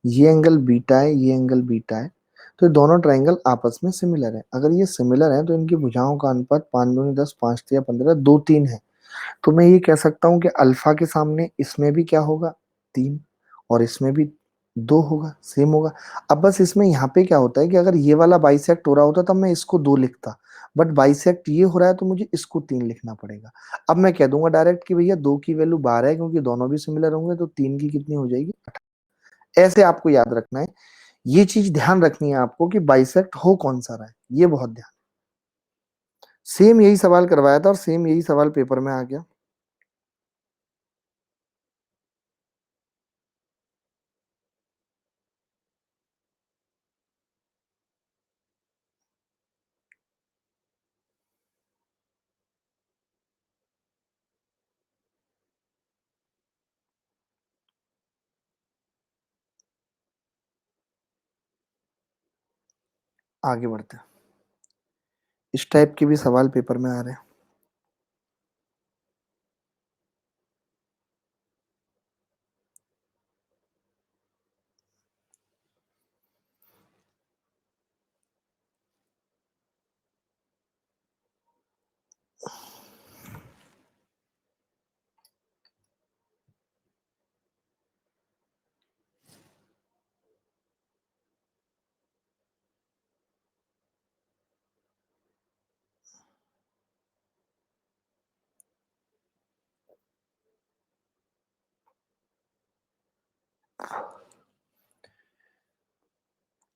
ये एंगल बीटा है, ये एंगल बीटा है, तो ये दोनों ट्राइंगल आपस में सिमिलर है। अगर ये सिमिलर है तो इनकी भुजाओं का अनुपात 5 दूनी 10, 5 तिया 15, 2 3 है। तो मैं ये कह सकता हूँ कि अल्फा के सामने इसमें भी क्या होगा, 3, और इसमें भी 2 होगा, सेम होगा। अब बस इसमें यहाँ पे क्या होता है कि अगर ये वाला बाइसेक्ट हो रहा होता तब मैं इसको 2 लिखता, बट बाइसेक्ट ये हो रहा है तो मुझे इसको 3 लिखना पड़ेगा। अब मैं कह दूंगा डायरेक्ट कि भैया 2 की वैल्यू 12 है, क्योंकि दोनों भी सिमिलर होंगे, तो 3 की कितनी हो जाएगी, ऐसे आपको याद रखना है। ये चीज ध्यान रखनी है आपको कि बाइसेक्ट हो कौन सा रहा है, ये बहुत ध्यान। सेम यही सवाल करवाया था और सेम यही सवाल पेपर में आ गया। आगे बढ़ते हैं, इस टाइप के भी सवाल पेपर में आ रहे हैं।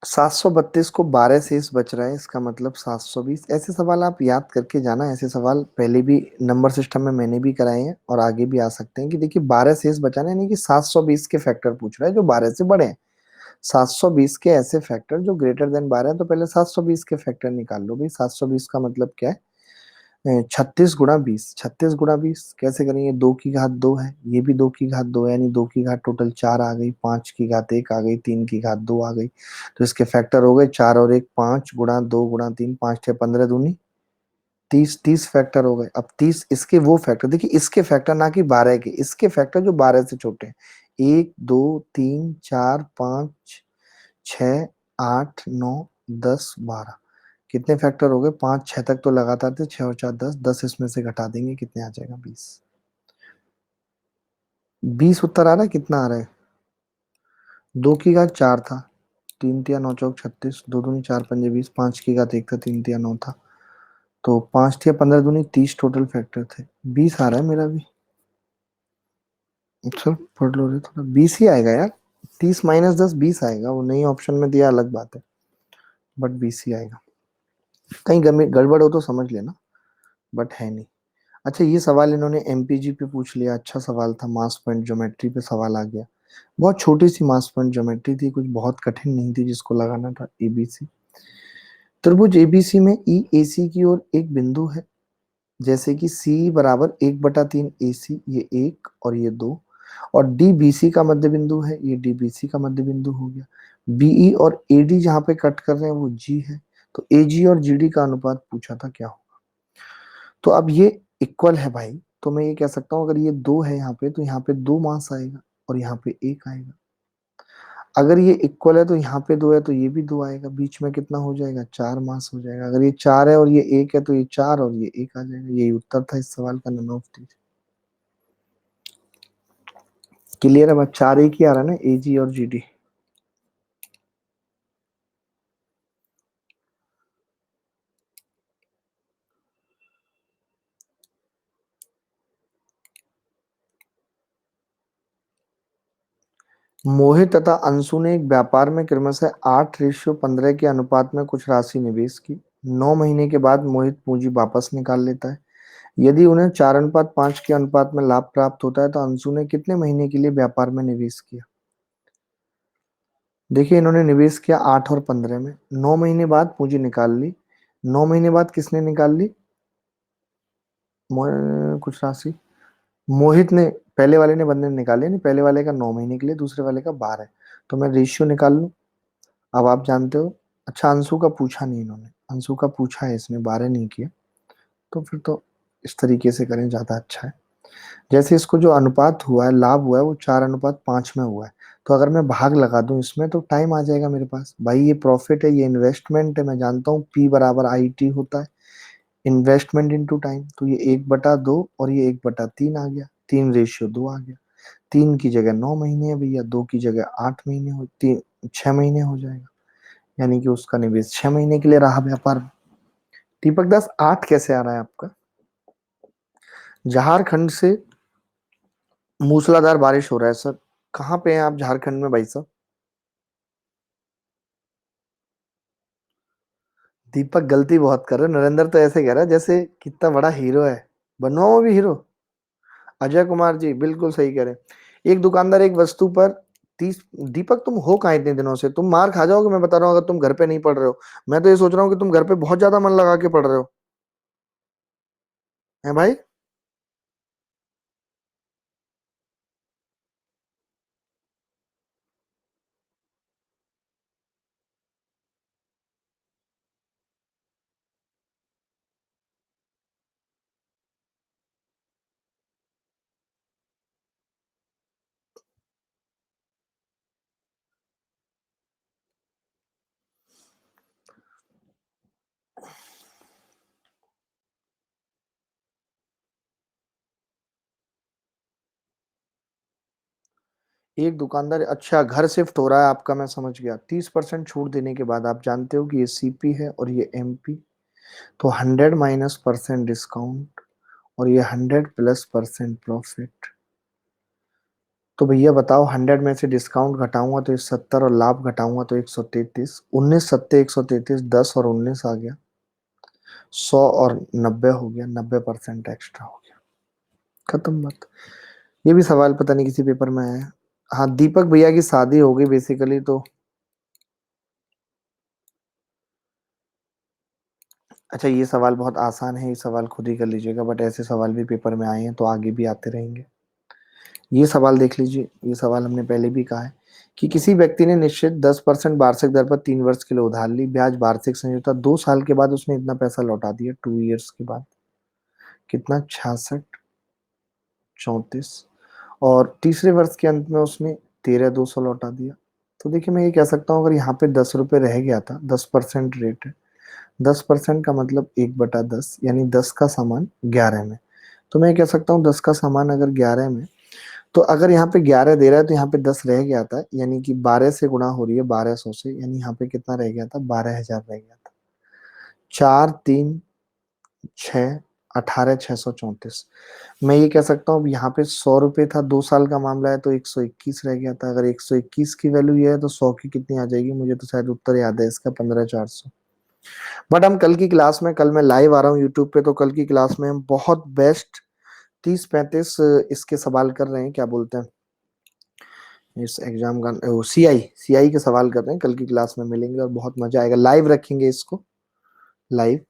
732 को 12 शेष बच रहा है, इसका मतलब 720। ऐसे सवाल आप याद करके जाना, ऐसे सवाल पहले भी नंबर सिस्टम में मैंने भी कराए हैं और आगे भी आ सकते हैं, कि देखिए 12 शेष बचाना यानी कि 720 के फैक्टर पूछ रहा है जो 12 से बड़े हैं। 720 के ऐसे फैक्टर जो ग्रेटर देन 12 है, तो पहले 720 के फैक्टर निकाल लो भाई। 720 का मतलब क्या है, 36 गुणा 20, 36 गुणा 20 कैसे करेंगे, 2 की घात 2 है, ये भी 2 की घात 2 है, यानी 2 की घात टोटल 4 आ गई, 5 की घात 1 आ गई, 3 की घात 2 आ गई, तो इसके फैक्टर हो गए 4 और 1, 5 गुणा 2 गुणा 3, 5 6 15 दूनी 30, 30 फैक्टर हो गए। अब 30 इसके वो फैक्टर, देखिए इसके फैक्टर ना कि 12 के, इसके फैक्टर जो 12 से छोटे हैं, 1 2 3 4 5 6 8 9 10 12, कितने फैक्टर हो गए, 5 6 तक तो लगातार थे, 6 और 4 10, 10 इसमें से घटा देंगे, कितने आ जाएगा, 20। 20 उत्तर आ रहा है, कितना आ रहा है, 2 की घात 4 था, 3 तिया 9 चौक 36, 2 दूनी 4 पंजे 20, 5 की घात 1 था, 3 तिया 9 था, तो 5 तिया 15 दूनी 30 टोटल फैक्टर थे, 20 आ रहा है मेरा भी। चल पढ़ लो रे थोड़ा, 20 ही आएगा यार, 30 - 10 20 आएगा, वो नई ऑप्शन में दिया अलग बात है, बट 20 ही आएगा। कहीं गड़बड़ हो तो समझ लेना, बट है नहीं। अच्छा, ये सवाल इन्होंने एमपीजी पे पूछ लिया, अच्छा सवाल था, मास पॉइंट ज्योमेट्री पे सवाल आ गया, बहुत छोटी सी मास पॉइंट ज्योमेट्री थी, कुछ बहुत कठिन नहीं थी जिसको लगाना था। एबीसी त्रिभुज एबीसी में ई एसी की ओर एक बिंदु है, जैसे कि सी बराबर 1/3 AC, ये 1 और ये 2, और डी बीसी का मध्य बिंदु है, ये डी बीसी का मध्य बिंदु हो गया। बीई और एडी जहां पे कट कर रहे हैं वो जी है। तो एजी और जीडी का अनुपात पूछा था क्या हो। तो अब ये इक्वल है भाई, तो मैं ये कह सकता हूँ अगर ये दो है यहाँ पे तो यहाँ पे दो मास आएगा और यहाँ पे एक आएगा। अगर ये इक्वल है तो यहाँ पे दो है तो ये भी दो आएगा, बीच में कितना हो जाएगा, चार मास हो जाएगा। अगर ये चार है और ये एक है तो ये चार और ये एक आ जाएगा। यही उत्तर था इस सवाल का, नन ऑफ दी। क्लियर है बात, चार एक ही आ रहा है ना, एजी और जीडी। मोहित तथा अंशु ने एक व्यापार में क्रमशः 8:15 के अनुपात में कुछ राशि निवेश की। 9 महीने के बाद मोहित पूंजी वापस निकाल लेता है। यदि उन्हें 4:5 के अनुपात में लाभ प्राप्त होता है तो अंशु ने कितने महीने के लिए व्यापार में निवेश किया। देखिए इन्होंने निवेश किया 8 और 15 में, 9 महीने बाद पूंजी निकाल ली। 9 महीने बाद किसने निकाल ली, कुछ राशि मोहित ने, पहले वाले ने, बंदे ने निकाले नहीं, पहले वाले का 9 महीने के लिए, दूसरे वाले का 12। तो मैं रेशियो निकाल लूं। अब आप जानते हो, अच्छा अंशु का पूछा नहीं इन्होंने, अंशु का पूछा है इसने, 12 नहीं किया। तो फिर तो इस तरीके से करें ज्यादा अच्छा है। जैसे इसको जो अनुपात हुआ है, लाभ हुआ है, वो 4:5 में हुआ है। तो अगर मैं भाग लगा दूं इसमें तो टाइम आ जाएगा मेरे पास। भाई ये प्रॉफिट है, ये इन्वेस्टमेंट है, मैं जानता हूँ पी बराबर आई टी होता है, इन्वेस्टमेंट इनटू टाइम। तो ये 1/2 और ये 1/3 आ गया, 3:2 आ गया। 3 की जगह 9 महीने है भैया, 2 की जगह 8 महीने हो, 6 महीने हो जाएगा। यानी कि उसका निवेश 6 महीने के लिए रहा व्यापार में। दीपक दास 8 कैसे आ रहा है आपका। झारखंड से मूसलाधार बारिश हो रहा है सर। कहाँ पे हैं आप झारखंड में भाई साहब। दीपक गलती बहुत कर रहे हो, नरेंद्र तो ऐसे कह रहा है जैसे कितना बड़ा हीरो है। बनवाओ भी हीरो। अजय कुमार जी बिल्कुल सही कह रहे हैं। एक दुकानदार एक वस्तु पर 30। दीपक तुम हो कहाँ इतने दिनों से, तुम मार खा जाओगे मैं बता रहा हूँ अगर तुम घर पे नहीं पढ़ रहे हो। मैं तो ये सोच रहा हूँ कि तुम घर पे बहुत ज्यादा मन लगा के पढ़ रहे हो। हैं भाई। एक दुकानदार, अच्छा घर शिफ्ट हो रहा है आपका, मैं समझ गया। 30% छूट देने के बाद, आप जानते हो कि ये सीपी है और ये एमपी। तो 100 - डिस्काउंट और ये 100 + प्रॉफिट। तो भैया बताओ, 100 में से डिस्काउंट घटाऊंगा तो ये 70 और लाभ घटाऊंगा तो 133। 19 × 7 = 133, 10 और 19 आ गया, 100 और 90 हो गया, 90% एक्स्ट्रा हो गया। खत्म बात। ये भी सवाल पता नहीं किसी पेपर में आया है। हाँ दीपक भैया की शादी हो गई बेसिकली तो। अच्छा ये सवाल बहुत आसान है, ये सवाल खुद ही कर लीजिएगा, बट ऐसे सवाल भी पेपर में आए हैं तो आगे भी आते रहेंगे। ये सवाल देख लीजिए, ये सवाल हमने पहले भी कहा है कि किसी व्यक्ति ने निश्चित 10% वार्षिक दर पर 3 वर्ष के लिए उधार ली, ब्याज वार्षिक संयोजकता, 2 साल के बाद उसने इतना पैसा लौटा दिया, 2 ईयर्स के बाद। कितना, 66, 34। और तीसरे वर्ष के अंत में उसने 13,200 लौटा दिया। तो देखिए मैं ये कह सकता हूँ अगर यहाँ पे 10 रुपये रह गया था, 10% रेट है, 10% का मतलब 1/10, यानी 10 का सामान 11 में। तो मैं कह सकता हूँ 10 का सामान अगर 11 में, तो अगर यहाँ पे 11 दे रहा है तो यहाँ पे 10 रह गया था, यानी कि 12 से गुणा हो रही है 1200 से, यानी यहाँ पे कितना रह गया था, 12,000 रह गया था। 4, 3, 6, 18,634। मैं ये कह सकता हूँ अब यहाँ पे 100 रुपये था, 2 साल का मामला है तो 121 रह गया था। अगर 121 की वैल्यू ये है तो 100 की कितनी आ जाएगी, मुझे तो शायद उत्तर याद है इसका, 15,400। बट हम कल की क्लास में, कल मैं लाइव आ रहा हूँ यूट्यूब पे, तो कल की क्लास में हम बहुत बेस्ट 30-35 इसके सवाल कर रहे हैं, क्या बोलते हैं इस एग्जाम का, सीआई के सवाल कर रहे हैं, कल की क्लास में मिलेंगे और बहुत मजा आएगा। लाइव रखेंगे इसको, लाइव।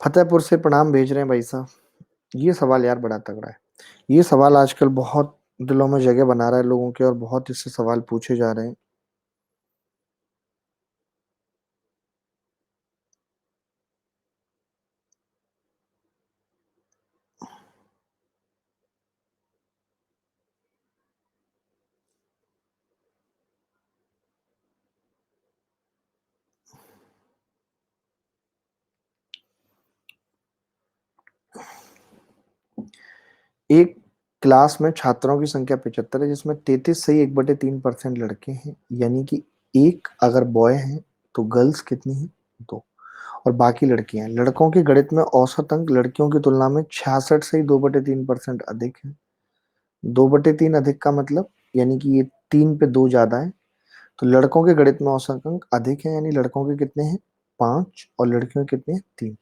फतेहपुर से प्रणाम भेज रहे हैं भाई साहब। ये सवाल यार बड़ा तगड़ा है। ये सवाल आजकल बहुत दिलों में जगह बना रहा है लोगों के, और बहुत इससे सवाल पूछे जा रहे हैं। एक क्लास में छात्रों की संख्या 75 है, जिसमें 33 सही 1/3% लड़के हैं, यानी कि एक अगर बॉय है तो गर्ल्स कितनी है? दो। और बाकी लड़कियां हैं। लड़कों के गणित में औसत अंक लड़कियों की तुलना में 66 सही 2/3% अधिक है। 2/3 अधिक का मतलब, यानी कि ये 3 पे 2 ज्यादा है। तो लड़कों के गणित में औसत अंक अधिक है, यानी लड़कों के कितने हैं? 5, और लड़कियों के कितने हैं? 3।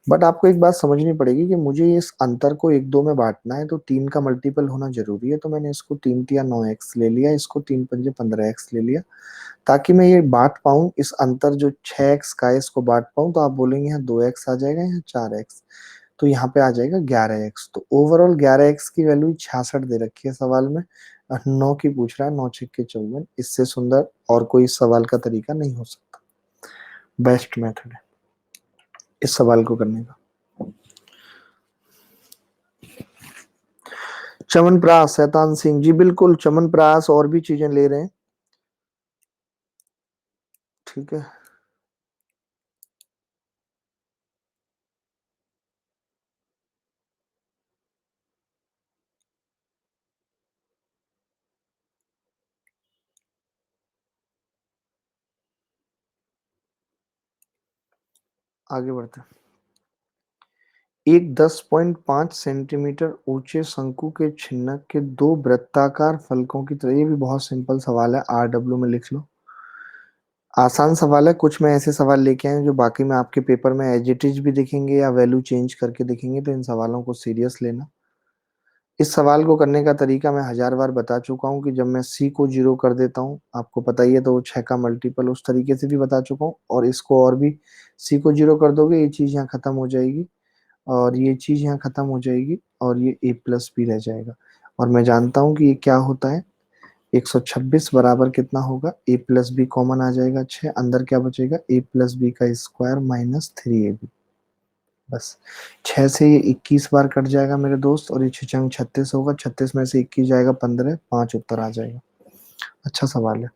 बट आपको एक बात समझनी पड़ेगी कि मुझे इस अंतर को 1 2 में बांटना है, तो 3 का मल्टीपल होना जरूरी है। तो मैंने इसको 3 × 9 x ले लिया, इसको 3 × 5 = 15 x ले लिया, ताकि मैं ये बांट पाऊं। इस अंतर जो 6x का है, इसको बांट पाऊं। तो आप बोलेंगे यहाँ 2x आ जाएगा, यहाँ 4x, तो यहाँ पे आ जाएगा 11x। तो ओवरऑल 11x की वैल्यू 66 दे रखी है सवाल में, और 9 की पूछ रहा है। 9 × 6 = 54। इससे सुंदर और कोई सवाल का तरीका नहीं हो सकता। बेस्ट मेथड है इस सवाल को करने का। चमनप्रास, शैतान सिंह जी, बिल्कुल चमनप्रास और भी चीजें ले रहे हैं। ठीक है, आगे बढ़ते हैं। एक 10.5 सेंटीमीटर ऊंचे शंकु के छिन्नक के दो वृत्ताकार फलकों की तरह, ये भी बहुत सिंपल सवाल है, RW में लिख लो। आसान सवाल है। कुछ मैं ऐसे सवाल लेके आए हैं जो बाकी में आपके पेपर में एज इट इज भी दिखेंगे या वैल्यू चेंज करके दिखेंगे, तो इन सवालों को सीरियस लेना। इस सवाल को करने का तरीका मैं 1000 बार बता चुका हूँ, कि जब मैं c को 0 कर देता हूँ, आपको पता ही है, तो वो 6 का मल्टीपल, उस तरीके से भी बता चुका हूँ। और इसको और भी, c को 0 कर दोगे, ये चीज यहाँ खत्म हो जाएगी, और ये चीज यहाँ खत्म हो जाएगी, और ये a+b रह जाएगा। और मैं जानता हूँ कि ये क्या होता है। 126 बराबर कितना होगा? a+b कॉमन आ जाएगा, 6 अंदर क्या बचेगा? a+b का स्क्वायर माइनस 3ab। बस 6 से ये 21 बार कट जाएगा मेरे दोस्त, और ये 6×6 = 36 होगा। 36 में से 21 जाएगा 15, 5 उत्तर आ जाएगा। अच्छा सवाल है।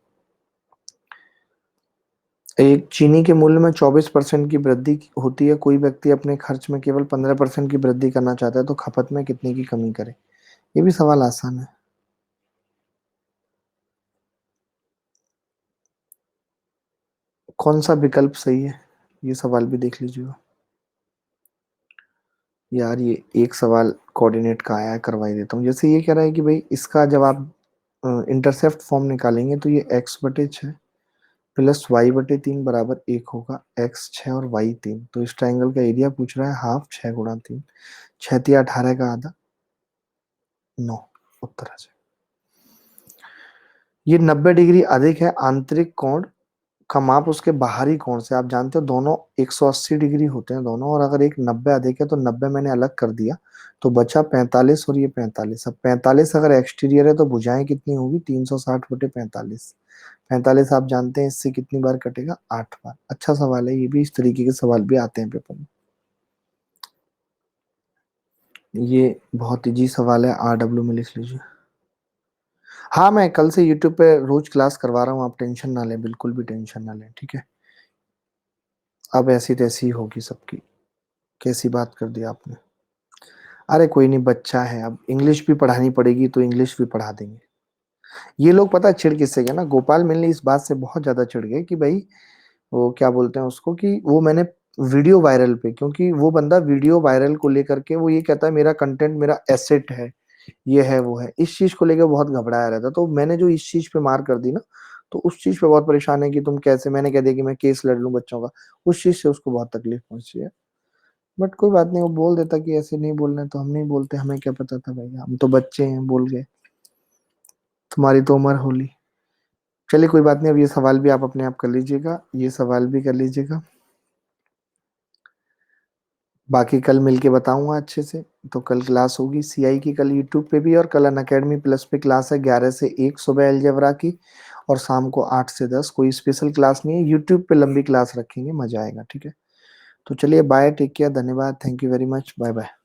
एक चीनी के मूल्य में 24% की वृद्धि होती है, कोई व्यक्ति अपने खर्च में केवल 15% की वृद्धि करना चाहता है, तो खपत में कितने की कमी करे? ये भी सवाल आसान है। कौन सा विकल्प सही है, ये सवाल भी देख लीजिएगा। यार ये एक सवाल कोऑर्डिनेट का आया है, करवा ही देता हूँ। जैसे ये कह रहा है कि भाई इसका जब आप इंटरसेप्ट फॉर्म निकालेंगे, तो ये x/6 प्लस y/3 बराबर 1 होगा। x 6 और y 3, तो इस ट्राइंगल का एरिया पूछ रहा है हाफ 6 × 3। 6×3 = 18 का आधा, 9 उत्तर आ जाए। ये 90 डिग्री अधिक है आंतरिक कोण का माप उसके बाहरी कोण से। आप जानते हो दोनों 180 डिग्री होते हैं दोनों, और अगर एक 90 अधिक है, तो 90 मैंने अलग कर दिया, तो बचा 45, और ये 45। अब 45 अगर एक्सटीरियर है, तो भुजाएं कितनी होगी? 360/45। 45 आप जानते हैं, इससे कितनी बार कटेगा? 8 बार। अच्छा सवाल है, ये भी इस तरीके के सवाल भी आते हैं पेपर में। ये बहुत इजी सवाल है, RW में लिख लीजिए। हाँ, मैं कल से यूट्यूब पे रोज क्लास करवा रहा हूँ, आप टेंशन ना लें, बिल्कुल भी टेंशन ना लें, ठीक है। अब ऐसी तैसी होगी सबकी। कैसी बात कर दी आपने। अरे कोई नहीं, बच्चा है, अब इंग्लिश भी पढ़ानी पड़ेगी, तो इंग्लिश भी पढ़ा देंगे। ये लोग पता है चिढ़ किससे गए ना, गोपाल मिलने इस बात से बहुत ज्यादा चिढ़ गए कि भाई, वो क्या बोलते हैं उसको, कि वो मैंने वीडियो वायरल पे, क्योंकि वो बंदा वीडियो वायरल को लेकर के वो ये कहता है मेरा कंटेंट मेरा एसेट है, ये है वो है, इस चीज को लेकर बहुत घबराया रहता। तो मैंने जो इस चीज पे मार कर दी ना, तो उस चीज पे बहुत परेशान है कि तुम कैसे, मैंने कह दिया कि मैं केस लड़ लूं बच्चों का। उस चीज से उसको बहुत तकलीफ पहुंची है। बट कोई बात नहीं, वो बोल देता कि ऐसे नहीं बोलना है, तो हम नहीं बोलते, हमें क्या पता था भाई, हम तो बच्चे हैं, बोल गए। तुम्हारी तो उम्र होली। चलिए कोई बात नहीं, अब ये सवाल भी आप अपने आप कर लीजिएगा, ये सवाल भी कर लीजिएगा। बाकी कल मिलके बताऊंगा अच्छे से। तो कल क्लास होगी सीआई की, कल यूट्यूब पे भी, और कल अनअकैडमी प्लस पे क्लास है 11 से 1 सुबह अलजेब्रा की, और शाम को 8 से 10। कोई स्पेशल क्लास नहीं है, यूट्यूब पे लंबी क्लास रखेंगे, मजा आएगा, ठीक है। तो चलिए बाय, टेक केयर, धन्यवाद, thank you very much, bye bye.